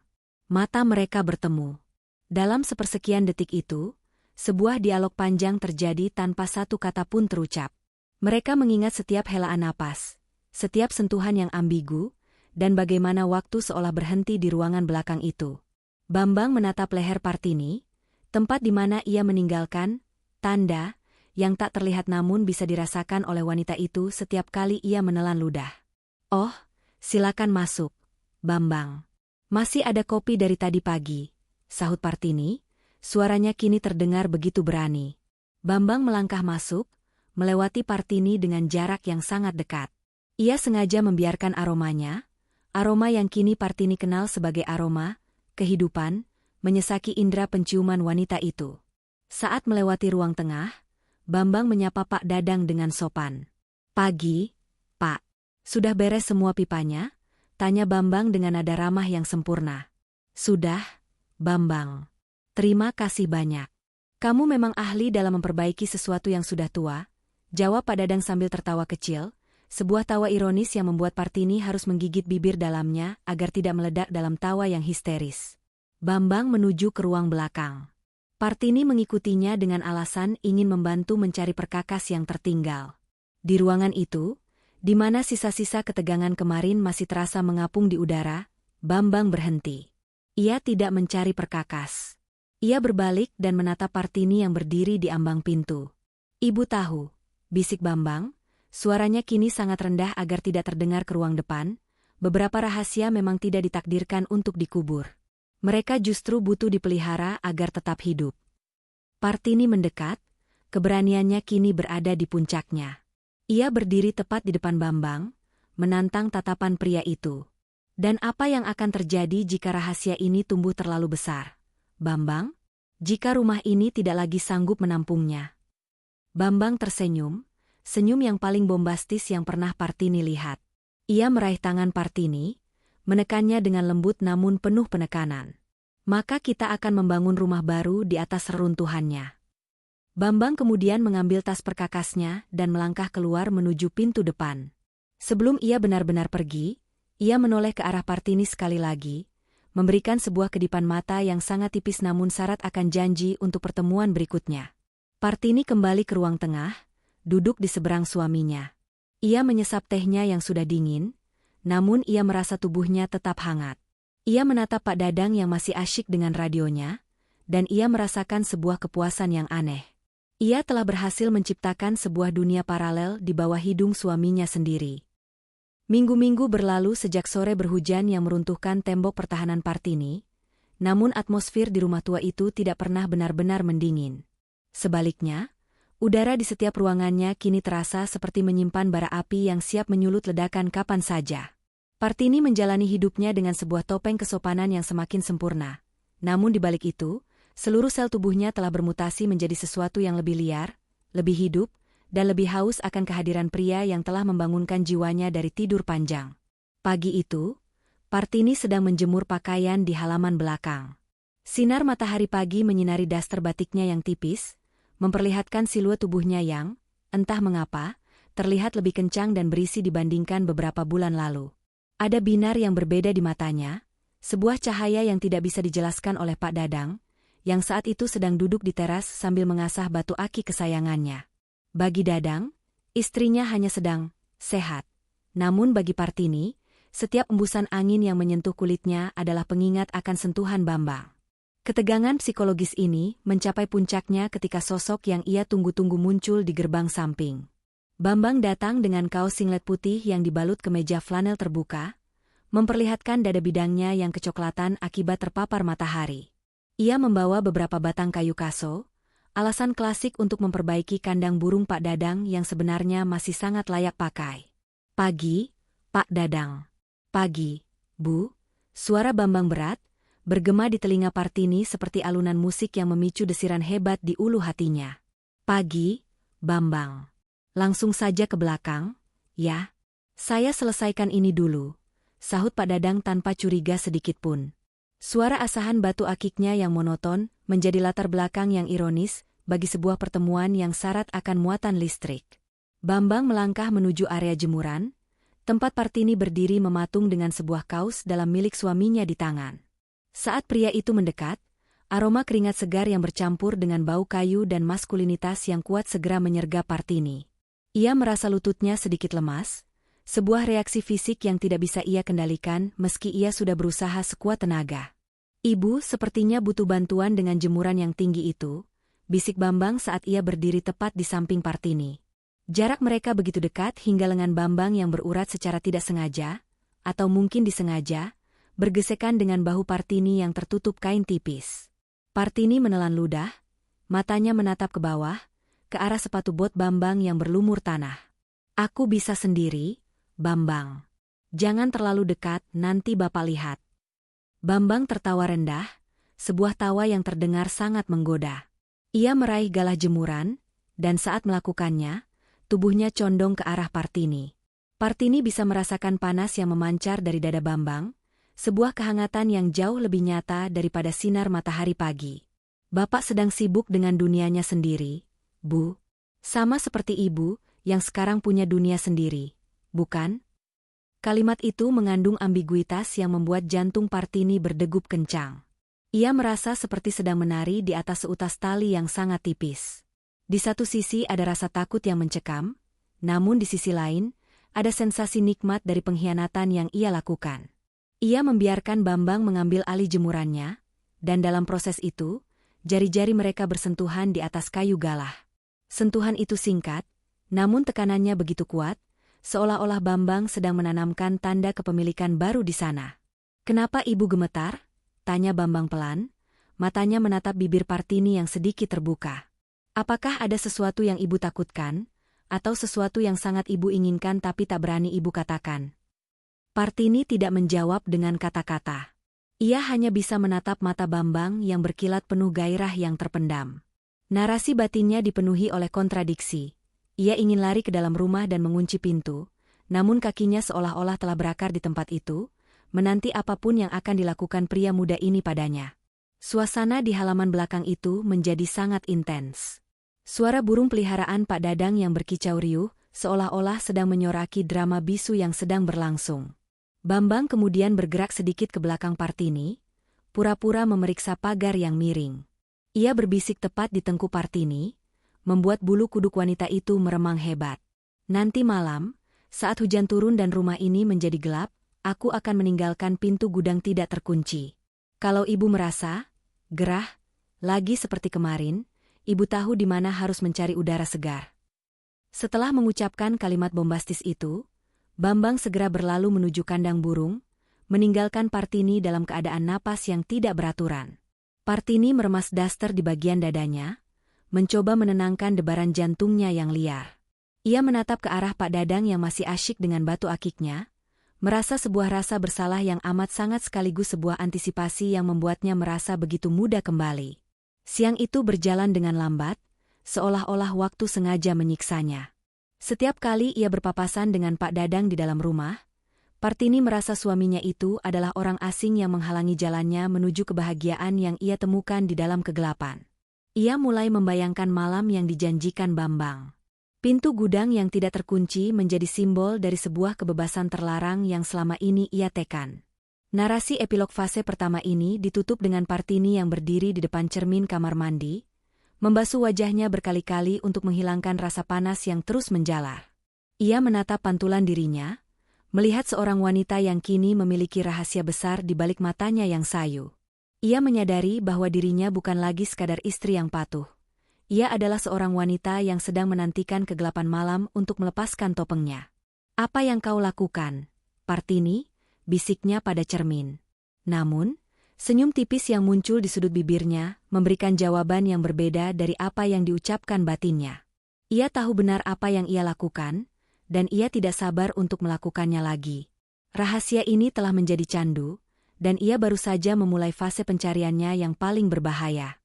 Mata mereka bertemu. Dalam sepersekian detik itu, sebuah dialog panjang terjadi tanpa satu kata pun terucap. Mereka mengingat setiap helaan napas, setiap sentuhan yang ambigu, dan bagaimana waktu seolah berhenti di ruangan belakang itu. Bambang menatap leher Partini, tempat di mana ia meninggalkan tanda yang tak terlihat namun bisa dirasakan oleh wanita itu setiap kali ia menelan ludah. Oh, silakan masuk, Bambang. Masih ada kopi dari tadi pagi, sahut Partini, suaranya kini terdengar begitu berani. Bambang melangkah masuk, melewati Partini dengan jarak yang sangat dekat. Ia sengaja membiarkan aromanya, aroma yang kini Partini kenal sebagai aroma kehidupan, menyesaki indera penciuman wanita itu. Saat melewati ruang tengah, Bambang menyapa Pak Dadang dengan sopan. Pagi, Pak. Sudah beres semua pipanya? Tanya Bambang dengan nada ramah yang sempurna. Sudah, Bambang. Terima kasih banyak. Kamu memang ahli dalam memperbaiki sesuatu yang sudah tua, jawab Pak Dadang sambil tertawa kecil, sebuah tawa ironis yang membuat Partini harus menggigit bibir dalamnya agar tidak meledak dalam tawa yang histeris. Bambang menuju ke ruang belakang. Partini mengikutinya dengan alasan ingin membantu mencari perkakas yang tertinggal. Di ruangan itu, di mana sisa-sisa ketegangan kemarin masih terasa mengapung di udara, Bambang berhenti. Ia tidak mencari perkakas. Ia berbalik dan menatap Partini yang berdiri di ambang pintu. Ibu tahu, bisik Bambang, suaranya kini sangat rendah agar tidak terdengar ke ruang depan, beberapa rahasia memang tidak ditakdirkan untuk dikubur. Mereka justru butuh dipelihara agar tetap hidup. Partini mendekat, keberaniannya kini berada di puncaknya. Ia berdiri tepat di depan Bambang, menantang tatapan pria itu. Dan apa yang akan terjadi jika rahasia ini tumbuh terlalu besar? Bambang? Jika rumah ini tidak lagi sanggup menampungnya. Bambang tersenyum, senyum yang paling bombastis yang pernah Partini lihat. Ia meraih tangan Partini, menekannya dengan lembut namun penuh penekanan. Maka kita akan membangun rumah baru di atas reruntuhannya. Bambang kemudian mengambil tas perkakasnya dan melangkah keluar menuju pintu depan. Sebelum ia benar-benar pergi, ia menoleh ke arah Partini sekali lagi, memberikan sebuah kedipan mata yang sangat tipis namun syarat akan janji untuk pertemuan berikutnya. Partini kembali ke ruang tengah, duduk di seberang suaminya. Ia menyesap tehnya yang sudah dingin, namun ia merasa tubuhnya tetap hangat. Ia menatap Pak Dadang yang masih asyik dengan radionya, dan ia merasakan sebuah kepuasan yang aneh. Ia telah berhasil menciptakan sebuah dunia paralel di bawah hidung suaminya sendiri. Minggu-minggu berlalu sejak sore berhujan yang meruntuhkan tembok pertahanan Partini, namun atmosfer di rumah tua itu tidak pernah benar-benar mendingin. Sebaliknya, udara di setiap ruangannya kini terasa seperti menyimpan bara api yang siap menyulut ledakan kapan saja. Partini menjalani hidupnya dengan sebuah topeng kesopanan yang semakin sempurna. Namun di balik itu, seluruh sel tubuhnya telah bermutasi menjadi sesuatu yang lebih liar, lebih hidup, dan lebih haus akan kehadiran pria yang telah membangunkan jiwanya dari tidur panjang. Pagi itu, Partini sedang menjemur pakaian di halaman belakang. Sinar matahari pagi menyinari daster batiknya yang tipis, memperlihatkan siluet tubuhnya yang, entah mengapa, terlihat lebih kencang dan berisi dibandingkan beberapa bulan lalu. Ada binar yang berbeda di matanya, sebuah cahaya yang tidak bisa dijelaskan oleh Pak Dadang, yang saat itu sedang duduk di teras sambil mengasah batu aki kesayangannya. Bagi Dadang, istrinya hanya sedang sehat. Namun bagi Partini, setiap embusan angin yang menyentuh kulitnya adalah pengingat akan sentuhan Bambang. Ketegangan psikologis ini mencapai puncaknya ketika sosok yang ia tunggu-tunggu muncul di gerbang samping. Bambang datang dengan kaos singlet putih yang dibalut kemeja flanel terbuka, memperlihatkan dada bidangnya yang kecoklatan akibat terpapar matahari. Ia membawa beberapa batang kayu kaso, alasan klasik untuk memperbaiki kandang burung Pak Dadang yang sebenarnya masih sangat layak pakai. Pagi, Pak Dadang. Pagi, Bu. Suara Bambang berat, bergema di telinga Partini seperti alunan musik yang memicu desiran hebat di ulu hatinya. Pagi, Bambang. Langsung saja ke belakang, ya. Saya selesaikan ini dulu, sahut Pak Dadang tanpa curiga sedikitpun. Suara asahan batu akiknya yang monoton menjadi latar belakang yang ironis bagi sebuah pertemuan yang syarat akan muatan listrik. Bambang melangkah menuju area jemuran, tempat Partini berdiri mematung dengan sebuah kaos dalam milik suaminya di tangan. Saat pria itu mendekat, aroma keringat segar yang bercampur dengan bau kayu dan maskulinitas yang kuat segera menyergap Partini. Ia merasa lututnya sedikit lemas, sebuah reaksi fisik yang tidak bisa ia kendalikan meski ia sudah berusaha sekuat tenaga. Ibu sepertinya butuh bantuan dengan jemuran yang tinggi itu, bisik Bambang saat ia berdiri tepat di samping Partini. Jarak mereka begitu dekat hingga lengan Bambang yang berurat secara tidak sengaja, atau mungkin disengaja, bergesekan dengan bahu Partini yang tertutup kain tipis. Partini menelan ludah, matanya menatap ke bawah, ke arah sepatu bot Bambang yang berlumur tanah. Aku bisa sendiri, Bambang. Jangan terlalu dekat, nanti Bapak lihat. Bambang tertawa rendah, sebuah tawa yang terdengar sangat menggoda. Ia meraih galah jemuran, dan saat melakukannya, tubuhnya condong ke arah Partini. Partini bisa merasakan panas yang memancar dari dada Bambang, sebuah kehangatan yang jauh lebih nyata daripada sinar matahari pagi. Bapak sedang sibuk dengan dunianya sendiri, Bu. Sama seperti Ibu, yang sekarang punya dunia sendiri, bukan? Kalimat itu mengandung ambiguitas yang membuat jantung Partini berdegup kencang. Ia merasa seperti sedang menari di atas seutas tali yang sangat tipis. Di satu sisi ada rasa takut yang mencekam, namun di sisi lain, ada sensasi nikmat dari pengkhianatan yang ia lakukan. Ia membiarkan Bambang mengambil alih jemurannya, dan dalam proses itu, jari-jari mereka bersentuhan di atas kayu galah. Sentuhan itu singkat, namun tekanannya begitu kuat, seolah-olah Bambang sedang menanamkan tanda kepemilikan baru di sana. Kenapa Ibu gemetar? Tanya Bambang pelan, matanya menatap bibir Partini yang sedikit terbuka. Apakah ada sesuatu yang Ibu takutkan, atau sesuatu yang sangat Ibu inginkan tapi tak berani Ibu katakan? Partini tidak menjawab dengan kata-kata. Ia hanya bisa menatap mata Bambang yang berkilat penuh gairah yang terpendam. Narasi batinnya dipenuhi oleh kontradiksi. Ia ingin lari ke dalam rumah dan mengunci pintu, namun kakinya seolah-olah telah berakar di tempat itu, menanti apapun yang akan dilakukan pria muda ini padanya. Suasana di halaman belakang itu menjadi sangat intens. Suara burung peliharaan Pak Dadang yang berkicau riuh, seolah-olah sedang menyoraki drama bisu yang sedang berlangsung. Bambang kemudian bergerak sedikit ke belakang Partini, pura-pura memeriksa pagar yang miring. Ia berbisik tepat di tengkuk Partini, membuat bulu kuduk wanita itu meremang hebat. Nanti malam, saat hujan turun dan rumah ini menjadi gelap, aku akan meninggalkan pintu gudang tidak terkunci. Kalau ibu merasa gerah lagi seperti kemarin, ibu tahu di mana harus mencari udara segar. Setelah mengucapkan kalimat bombastis itu, Bambang segera berlalu menuju kandang burung, meninggalkan Partini dalam keadaan napas yang tidak beraturan. Partini meremas daster di bagian dadanya, mencoba menenangkan debaran jantungnya yang liar. Ia menatap ke arah Pak Dadang yang masih asyik dengan batu akiknya, merasa sebuah rasa bersalah yang amat sangat sekaligus sebuah antisipasi yang membuatnya merasa begitu muda kembali. Siang itu berjalan dengan lambat, seolah-olah waktu sengaja menyiksanya. Setiap kali ia berpapasan dengan Pak Dadang di dalam rumah, Partini merasa suaminya itu adalah orang asing yang menghalangi jalannya menuju kebahagiaan yang ia temukan di dalam kegelapan. Ia mulai membayangkan malam yang dijanjikan Bambang. Pintu gudang yang tidak terkunci menjadi simbol dari sebuah kebebasan terlarang yang selama ini ia tekan. Narasi epilog fase pertama ini ditutup dengan Partini yang berdiri di depan cermin kamar mandi, membasuh wajahnya berkali-kali untuk menghilangkan rasa panas yang terus menjalar. Ia menatap pantulan dirinya, melihat seorang wanita yang kini memiliki rahasia besar di balik matanya yang sayu. Ia menyadari bahwa dirinya bukan lagi sekadar istri yang patuh. Ia adalah seorang wanita yang sedang menantikan kegelapan malam untuk melepaskan topengnya. "Apa yang kau lakukan, Partini?" bisiknya pada cermin. Namun, senyum tipis yang muncul di sudut bibirnya memberikan jawaban yang berbeda dari apa yang diucapkan batinnya. Ia tahu benar apa yang ia lakukan, dan ia tidak sabar untuk melakukannya lagi. Rahasia ini telah menjadi candu, dan ia baru saja memulai fase pencariannya yang paling berbahaya.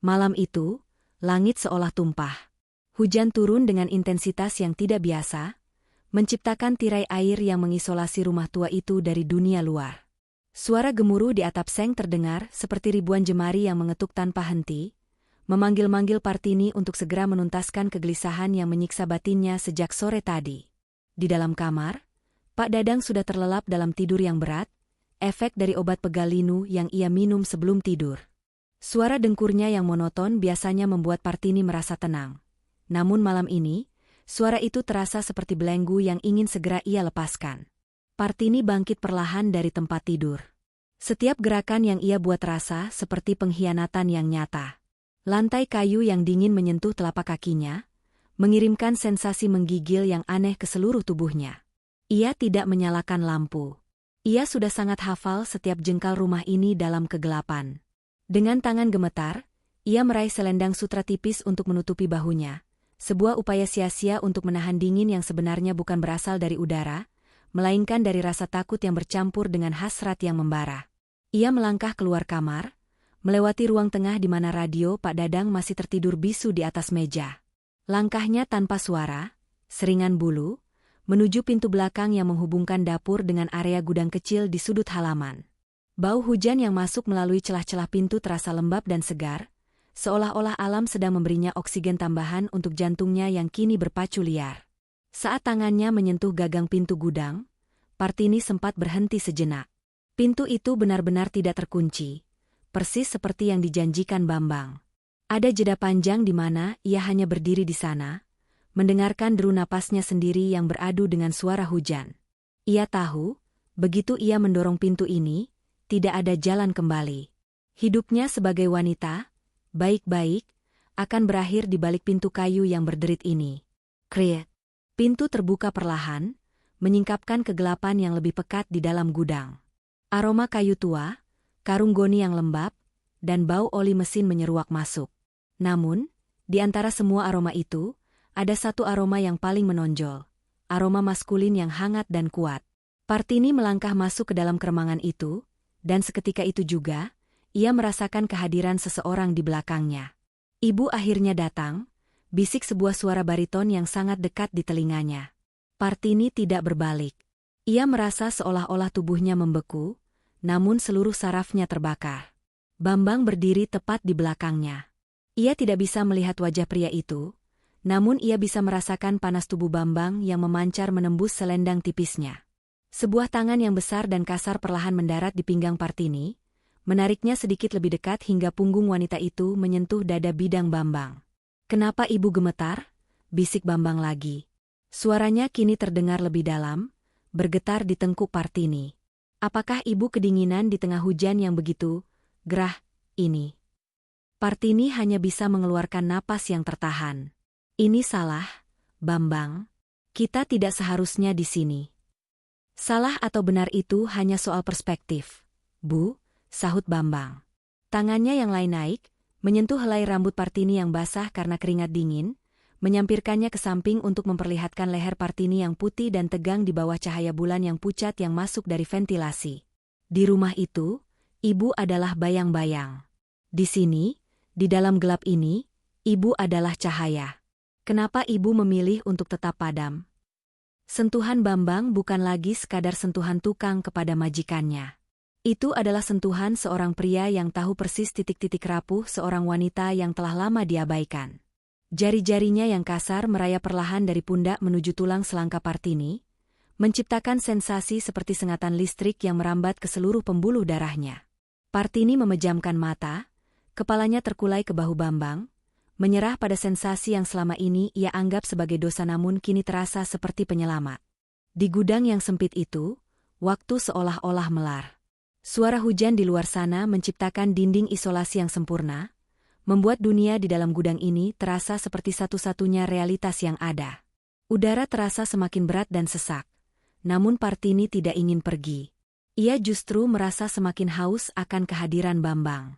Malam itu, langit seolah tumpah. Hujan turun dengan intensitas yang tidak biasa, menciptakan tirai air yang mengisolasi rumah tua itu dari dunia luar. Suara gemuruh di atap seng terdengar seperti ribuan jemari yang mengetuk tanpa henti, memanggil-manggil Partini untuk segera menuntaskan kegelisahan yang menyiksa batinnya sejak sore tadi. Di dalam kamar, Pak Dadang sudah terlelap dalam tidur yang berat, efek dari obat pegal linu yang ia minum sebelum tidur. Suara dengkurnya yang monoton biasanya membuat Partini merasa tenang. Namun malam ini, suara itu terasa seperti belenggu yang ingin segera ia lepaskan. Partini bangkit perlahan dari tempat tidur. Setiap gerakan yang ia buat terasa seperti pengkhianatan yang nyata. Lantai kayu yang dingin menyentuh telapak kakinya, mengirimkan sensasi menggigil yang aneh ke seluruh tubuhnya. Ia tidak menyalakan lampu. Ia sudah sangat hafal setiap jengkal rumah ini dalam kegelapan. Dengan tangan gemetar, ia meraih selendang sutra tipis untuk menutupi bahunya, sebuah upaya sia-sia untuk menahan dingin yang sebenarnya bukan berasal dari udara, melainkan dari rasa takut yang bercampur dengan hasrat yang membara. Ia melangkah keluar kamar, melewati ruang tengah di mana radio Pak Dadang masih tertidur bisu di atas meja. Langkahnya tanpa suara, seringan bulu, menuju pintu belakang yang menghubungkan dapur dengan area gudang kecil di sudut halaman. Bau hujan yang masuk melalui celah-celah pintu terasa lembab dan segar, seolah-olah alam sedang memberinya oksigen tambahan untuk jantungnya yang kini berpacu liar. Saat tangannya menyentuh gagang pintu gudang, Partini sempat berhenti sejenak. Pintu itu benar-benar tidak terkunci, persis seperti yang dijanjikan Bambang. Ada jeda panjang di mana ia hanya berdiri di sana, mendengarkan deru napasnya sendiri yang beradu dengan suara hujan. Ia tahu, begitu ia mendorong pintu ini, tidak ada jalan kembali. Hidupnya sebagai wanita, baik-baik, akan berakhir di balik pintu kayu yang berderit ini. Kriet. Pintu terbuka perlahan, menyingkapkan kegelapan yang lebih pekat di dalam gudang. Aroma kayu tua, karung goni yang lembab, dan bau oli mesin menyeruak masuk. Namun, di antara semua aroma itu, ada satu aroma yang paling menonjol, aroma maskulin yang hangat dan kuat. Partini melangkah masuk ke dalam keremangan itu, dan seketika itu juga, ia merasakan kehadiran seseorang di belakangnya. Ibu akhirnya datang, bisik sebuah suara bariton yang sangat dekat di telinganya. Partini tidak berbalik. Ia merasa seolah-olah tubuhnya membeku, namun seluruh sarafnya terbakar. Bambang berdiri tepat di belakangnya. Ia tidak bisa melihat wajah pria itu, namun ia bisa merasakan panas tubuh Bambang yang memancar menembus selendang tipisnya. Sebuah tangan yang besar dan kasar perlahan mendarat di pinggang Partini, menariknya sedikit lebih dekat hingga punggung wanita itu menyentuh dada bidang Bambang. Kenapa ibu gemetar? Bisik Bambang lagi. Suaranya kini terdengar lebih dalam, bergetar di tengkuk Partini. Apakah ibu kedinginan di tengah hujan yang begitu gerah ini? Partini hanya bisa mengeluarkan napas yang tertahan. Ini salah, Bambang. Kita tidak seharusnya di sini. Salah atau benar itu hanya soal perspektif, Bu, sahut Bambang. Tangannya yang lain naik, menyentuh helai rambut Partini yang basah karena keringat dingin, menyampirkannya ke samping untuk memperlihatkan leher Partini yang putih dan tegang di bawah cahaya bulan yang pucat yang masuk dari ventilasi. Di rumah itu, ibu adalah bayang-bayang. Di sini, di dalam gelap ini, ibu adalah cahaya. Kenapa ibu memilih untuk tetap padam? Sentuhan Bambang bukan lagi sekadar sentuhan tukang kepada majikannya. Itu adalah sentuhan seorang pria yang tahu persis titik-titik rapuh seorang wanita yang telah lama diabaikan. Jari-jarinya yang kasar merayap perlahan dari pundak menuju tulang selangka Partini, menciptakan sensasi seperti sengatan listrik yang merambat ke seluruh pembuluh darahnya. Partini memejamkan mata, kepalanya terkulai ke bahu Bambang, menyerah pada sensasi yang selama ini ia anggap sebagai dosa namun kini terasa seperti penyelamat. Di gudang yang sempit itu, waktu seolah-olah melar. Suara hujan di luar sana menciptakan dinding isolasi yang sempurna, membuat dunia di dalam gudang ini terasa seperti satu-satunya realitas yang ada. Udara terasa semakin berat dan sesak, namun Partini tidak ingin pergi. Ia justru merasa semakin haus akan kehadiran Bambang.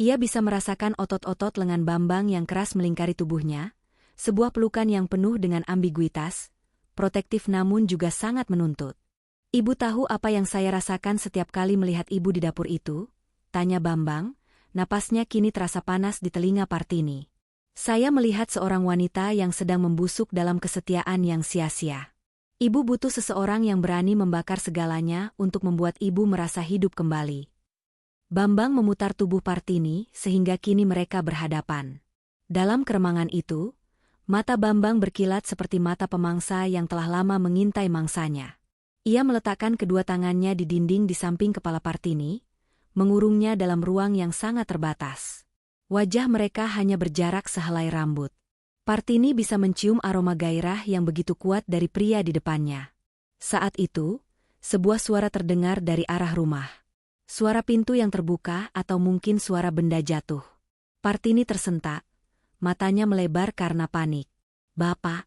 Ia bisa merasakan otot-otot lengan Bambang yang keras melingkari tubuhnya, sebuah pelukan yang penuh dengan ambiguitas, protektif namun juga sangat menuntut. Ibu tahu apa yang saya rasakan setiap kali melihat ibu di dapur itu? Tanya Bambang, napasnya kini terasa panas di telinga Partini. Saya melihat seorang wanita yang sedang membusuk dalam kesetiaan yang sia-sia. Ibu butuh seseorang yang berani membakar segalanya untuk membuat ibu merasa hidup kembali. Bambang memutar tubuh Partini sehingga kini mereka berhadapan. Dalam keremangan itu, mata Bambang berkilat seperti mata pemangsa yang telah lama mengintai mangsanya. Ia meletakkan kedua tangannya di dinding di samping kepala Partini, mengurungnya dalam ruang yang sangat terbatas. Wajah mereka hanya berjarak sehelai rambut. Partini bisa mencium aroma gairah yang begitu kuat dari pria di depannya. Saat itu, sebuah suara terdengar dari arah rumah. Suara pintu yang terbuka atau mungkin suara benda jatuh. Partini tersentak, matanya melebar karena panik. "Bapak!"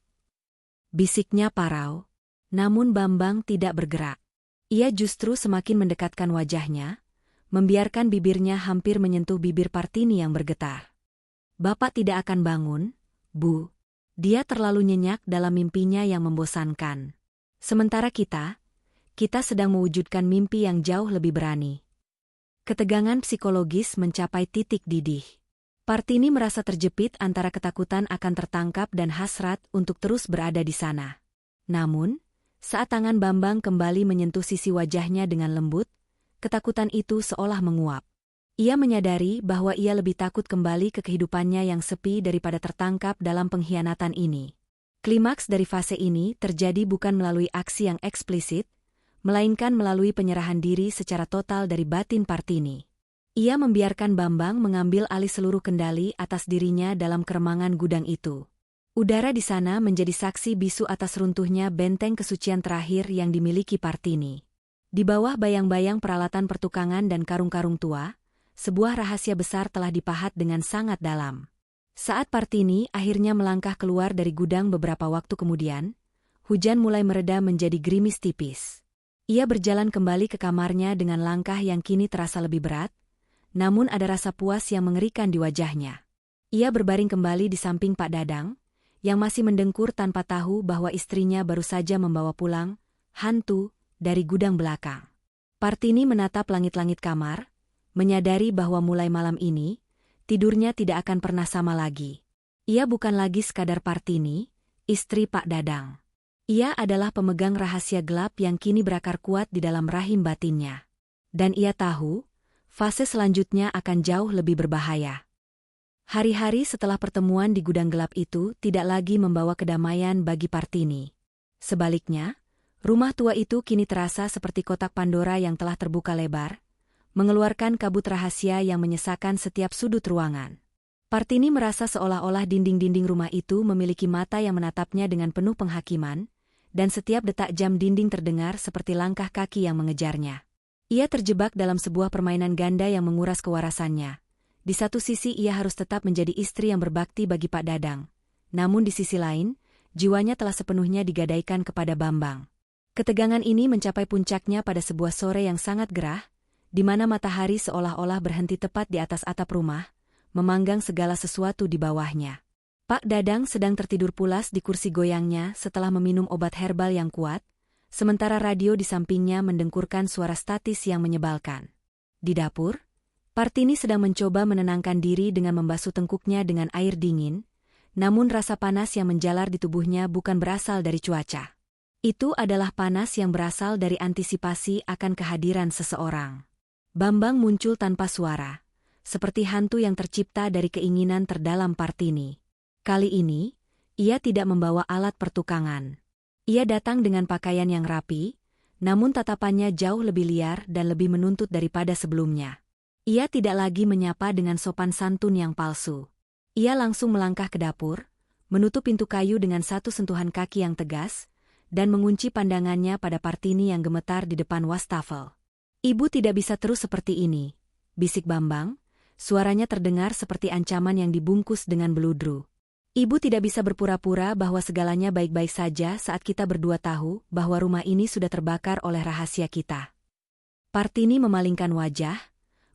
bisiknya parau. Namun Bambang tidak bergerak. Ia justru semakin mendekatkan wajahnya, membiarkan bibirnya hampir menyentuh bibir Partini yang bergetar. "Bapak tidak akan bangun, Bu." Dia terlalu nyenyak dalam mimpinya yang membosankan. Sementara kita sedang mewujudkan mimpi yang jauh lebih berani. Ketegangan psikologis mencapai titik didih. Partini merasa terjepit antara ketakutan akan tertangkap dan hasrat untuk terus berada di sana. Namun, saat tangan Bambang kembali menyentuh sisi wajahnya dengan lembut, ketakutan itu seolah menguap. Ia menyadari bahwa ia lebih takut kembali ke kehidupannya yang sepi daripada tertangkap dalam pengkhianatan ini. Klimaks dari fase ini terjadi bukan melalui aksi yang eksplisit, melainkan melalui penyerahan diri secara total dari batin Partini. Ia membiarkan Bambang mengambil alih seluruh kendali atas dirinya dalam keremangan gudang itu. Udara di sana menjadi saksi bisu atas runtuhnya benteng kesucian terakhir yang dimiliki Partini. Di bawah bayang-bayang peralatan pertukangan dan karung-karung tua, sebuah rahasia besar telah dipahat dengan sangat dalam. Saat Partini akhirnya melangkah keluar dari gudang beberapa waktu kemudian, hujan mulai mereda menjadi gerimis tipis. Ia berjalan kembali ke kamarnya dengan langkah yang kini terasa lebih berat, namun ada rasa puas yang mengerikan di wajahnya. Ia berbaring kembali di samping Pak Dadang, yang masih mendengkur tanpa tahu bahwa istrinya baru saja membawa pulang hantu dari gudang belakang. Partini menatap langit-langit kamar, menyadari bahwa mulai malam ini, tidurnya tidak akan pernah sama lagi. Ia bukan lagi sekadar Partini, istri Pak Dadang. Ia adalah pemegang rahasia gelap yang kini berakar kuat di dalam rahim batinnya. Dan ia tahu, fase selanjutnya akan jauh lebih berbahaya. Hari-hari setelah pertemuan di gudang gelap itu tidak lagi membawa kedamaian bagi Partini. Sebaliknya, rumah tua itu kini terasa seperti kotak Pandora yang telah terbuka lebar, mengeluarkan kabut rahasia yang menyesakan setiap sudut ruangan. Partini merasa seolah-olah dinding-dinding rumah itu memiliki mata yang menatapnya dengan penuh penghakiman, dan setiap detak jam dinding terdengar seperti langkah kaki yang mengejarnya. Ia terjebak dalam sebuah permainan ganda yang menguras kewarasannya. Di satu sisi ia harus tetap menjadi istri yang berbakti bagi Pak Dadang. Namun di sisi lain, jiwanya telah sepenuhnya digadaikan kepada Bambang. Ketegangan ini mencapai puncaknya pada sebuah sore yang sangat gerah, di mana matahari seolah-olah berhenti tepat di atas atap rumah, memanggang segala sesuatu di bawahnya. Pak Dadang sedang tertidur pulas di kursi goyangnya setelah meminum obat herbal yang kuat, sementara radio di sampingnya mendengkurkan suara statis yang menyebalkan. Di dapur, Partini sedang mencoba menenangkan diri dengan membasuh tengkuknya dengan air dingin, namun rasa panas yang menjalar di tubuhnya bukan berasal dari cuaca. Itu adalah panas yang berasal dari antisipasi akan kehadiran seseorang. Bambang muncul tanpa suara, seperti hantu yang tercipta dari keinginan terdalam Partini. Kali ini, ia tidak membawa alat pertukangan. Ia datang dengan pakaian yang rapi, namun tatapannya jauh lebih liar dan lebih menuntut daripada sebelumnya. Ia tidak lagi menyapa dengan sopan santun yang palsu. Ia langsung melangkah ke dapur, menutup pintu kayu dengan satu sentuhan kaki yang tegas, dan mengunci pandangannya pada Partini yang gemetar di depan wastafel. "Ibu tidak bisa terus seperti ini," bisik Bambang, suaranya terdengar seperti ancaman yang dibungkus dengan beludru. "Ibu tidak bisa berpura-pura bahwa segalanya baik-baik saja saat kita berdua tahu bahwa rumah ini sudah terbakar oleh rahasia kita." Partini memalingkan wajah,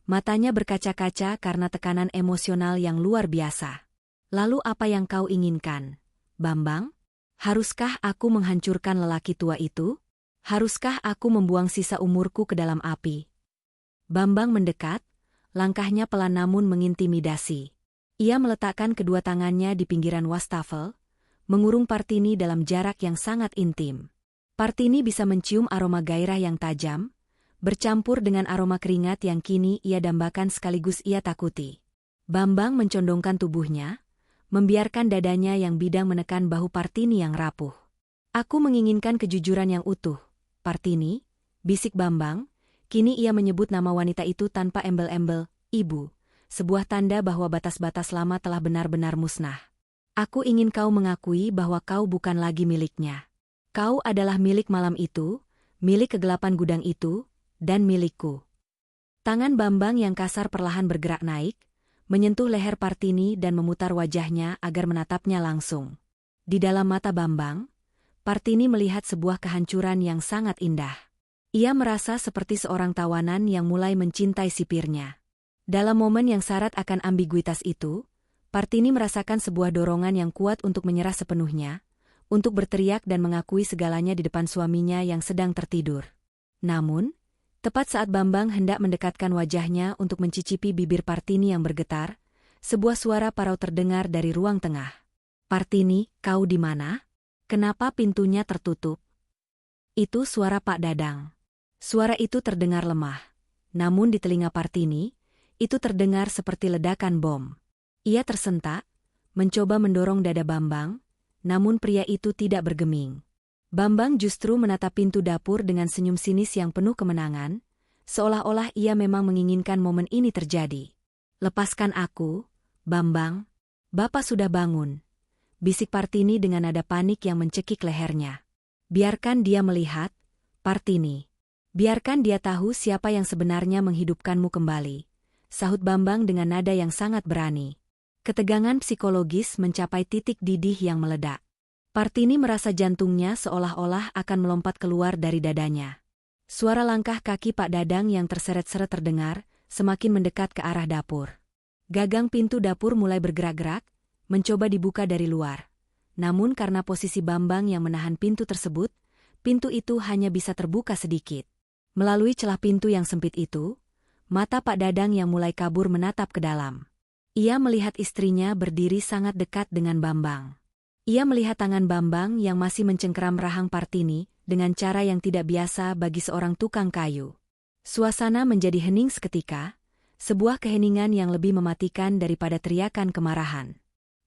matanya berkaca-kaca karena tekanan emosional yang luar biasa. "Lalu apa yang kau inginkan, Bambang? Haruskah aku menghancurkan lelaki tua itu? Haruskah aku membuang sisa umurku ke dalam api?" Bambang mendekat, langkahnya pelan namun mengintimidasi. Ia meletakkan kedua tangannya di pinggiran wastafel, mengurung Partini dalam jarak yang sangat intim. Partini bisa mencium aroma gairah yang tajam, bercampur dengan aroma keringat yang kini ia dambakan sekaligus ia takuti. Bambang mencondongkan tubuhnya, membiarkan dadanya yang bidang menekan bahu Partini yang rapuh. "Aku menginginkan kejujuran yang utuh, Partini," bisik Bambang. Kini ia menyebut nama wanita itu tanpa embel-embel, "Ibu," sebuah tanda bahwa batas-batas lama telah benar-benar musnah. "Aku ingin kau mengakui bahwa kau bukan lagi miliknya. Kau adalah milik malam itu, milik kegelapan gudang itu, dan milikku." Tangan Bambang yang kasar perlahan bergerak naik, menyentuh leher Partini dan memutar wajahnya agar menatapnya langsung. Di dalam mata Bambang, Partini melihat sebuah kehancuran yang sangat indah. Ia merasa seperti seorang tawanan yang mulai mencintai sipirnya. Dalam momen yang syarat akan ambiguitas itu, Partini merasakan sebuah dorongan yang kuat untuk menyerah sepenuhnya, untuk berteriak dan mengakui segalanya di depan suaminya yang sedang tertidur. Namun, tepat saat Bambang hendak mendekatkan wajahnya untuk mencicipi bibir Partini yang bergetar, sebuah suara parau terdengar dari ruang tengah. "Partini, kau di mana? Kenapa pintunya tertutup?" Itu suara Pak Dadang. Suara itu terdengar lemah, namun di telinga Partini, itu terdengar seperti ledakan bom. Ia tersentak, mencoba mendorong dada Bambang, namun pria itu tidak bergeming. Bambang justru menatap pintu dapur dengan senyum sinis yang penuh kemenangan, seolah-olah ia memang menginginkan momen ini terjadi. "Lepaskan aku, Bambang. Bapak sudah bangun," bisik Partini dengan nada panik yang mencekik lehernya. "Biarkan dia melihat, Partini. Biarkan dia tahu siapa yang sebenarnya menghidupkanmu kembali," sahut Bambang dengan nada yang sangat berani. Ketegangan psikologis mencapai titik didih yang meledak. Partini merasa jantungnya seolah-olah akan melompat keluar dari dadanya. Suara langkah kaki Pak Dadang yang terseret-seret terdengar, semakin mendekat ke arah dapur. Gagang pintu dapur mulai bergerak-gerak, mencoba dibuka dari luar. Namun karena posisi Bambang yang menahan pintu tersebut, pintu itu hanya bisa terbuka sedikit. Melalui celah pintu yang sempit itu, mata Pak Dadang yang mulai kabur menatap ke dalam. Ia melihat istrinya berdiri sangat dekat dengan Bambang. Ia melihat tangan Bambang yang masih mencengkeram rahang Partini dengan cara yang tidak biasa bagi seorang tukang kayu. Suasana menjadi hening seketika, sebuah keheningan yang lebih mematikan daripada teriakan kemarahan.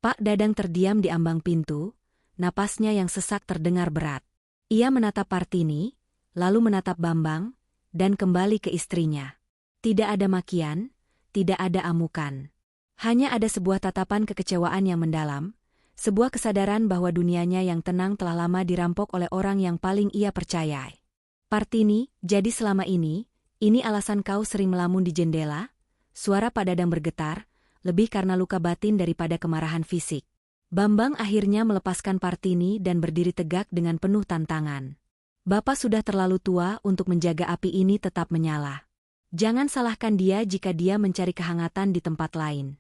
Pak Dadang terdiam di ambang pintu, napasnya yang sesak terdengar berat. Ia menatap Partini, lalu menatap Bambang, dan kembali ke istrinya. Tidak ada makian, tidak ada amukan. Hanya ada sebuah tatapan kekecewaan yang mendalam, sebuah kesadaran bahwa dunianya yang tenang telah lama dirampok oleh orang yang paling ia percayai. Partini, jadi selama ini alasan kau sering melamun di jendela? Suara Pak Dadang bergetar, lebih karena luka batin daripada kemarahan fisik. Bambang akhirnya melepaskan Partini dan berdiri tegak dengan penuh tantangan. Bapak sudah terlalu tua untuk menjaga api ini tetap menyala. Jangan salahkan dia jika dia mencari kehangatan di tempat lain.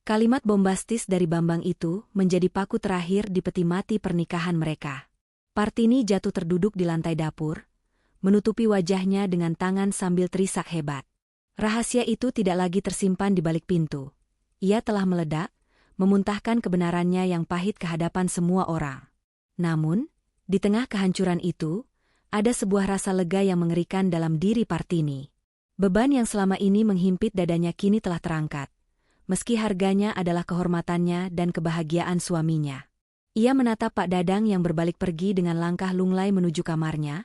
Kalimat bombastis dari Bambang itu menjadi paku terakhir di peti mati pernikahan mereka. Partini jatuh terduduk di lantai dapur, menutupi wajahnya dengan tangan sambil terisak hebat. Rahasia itu tidak lagi tersimpan di balik pintu. Ia telah meledak, memuntahkan kebenarannya yang pahit ke hadapan semua orang. Namun, di tengah kehancuran itu, ada sebuah rasa lega yang mengerikan dalam diri Partini. Beban yang selama ini menghimpit dadanya kini telah terangkat. Meski harganya adalah kehormatannya dan kebahagiaan suaminya. Ia menatap Pak Dadang yang berbalik pergi dengan langkah lunglai menuju kamarnya,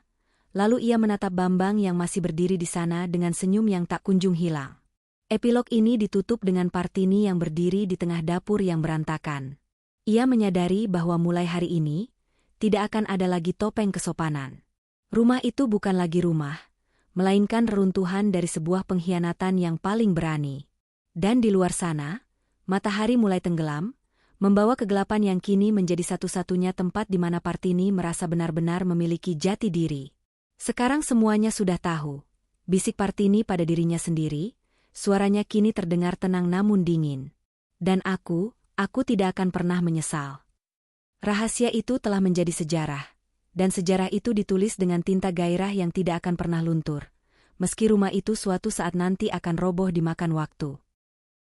lalu ia menatap Bambang yang masih berdiri di sana dengan senyum yang tak kunjung hilang. Epilog ini ditutup dengan Partini yang berdiri di tengah dapur yang berantakan. Ia menyadari bahwa mulai hari ini, tidak akan ada lagi topeng kesopanan. Rumah itu bukan lagi rumah, melainkan reruntuhan dari sebuah pengkhianatan yang paling berani. Dan di luar sana, matahari mulai tenggelam, membawa kegelapan yang kini menjadi satu-satunya tempat di mana Partini merasa benar-benar memiliki jati diri. Sekarang semuanya sudah tahu, bisik Partini pada dirinya sendiri, suaranya kini terdengar tenang namun dingin. Dan aku tidak akan pernah menyesal. Rahasia itu telah menjadi sejarah, dan sejarah itu ditulis dengan tinta gairah yang tidak akan pernah luntur, meski rumah itu suatu saat nanti akan roboh dimakan waktu.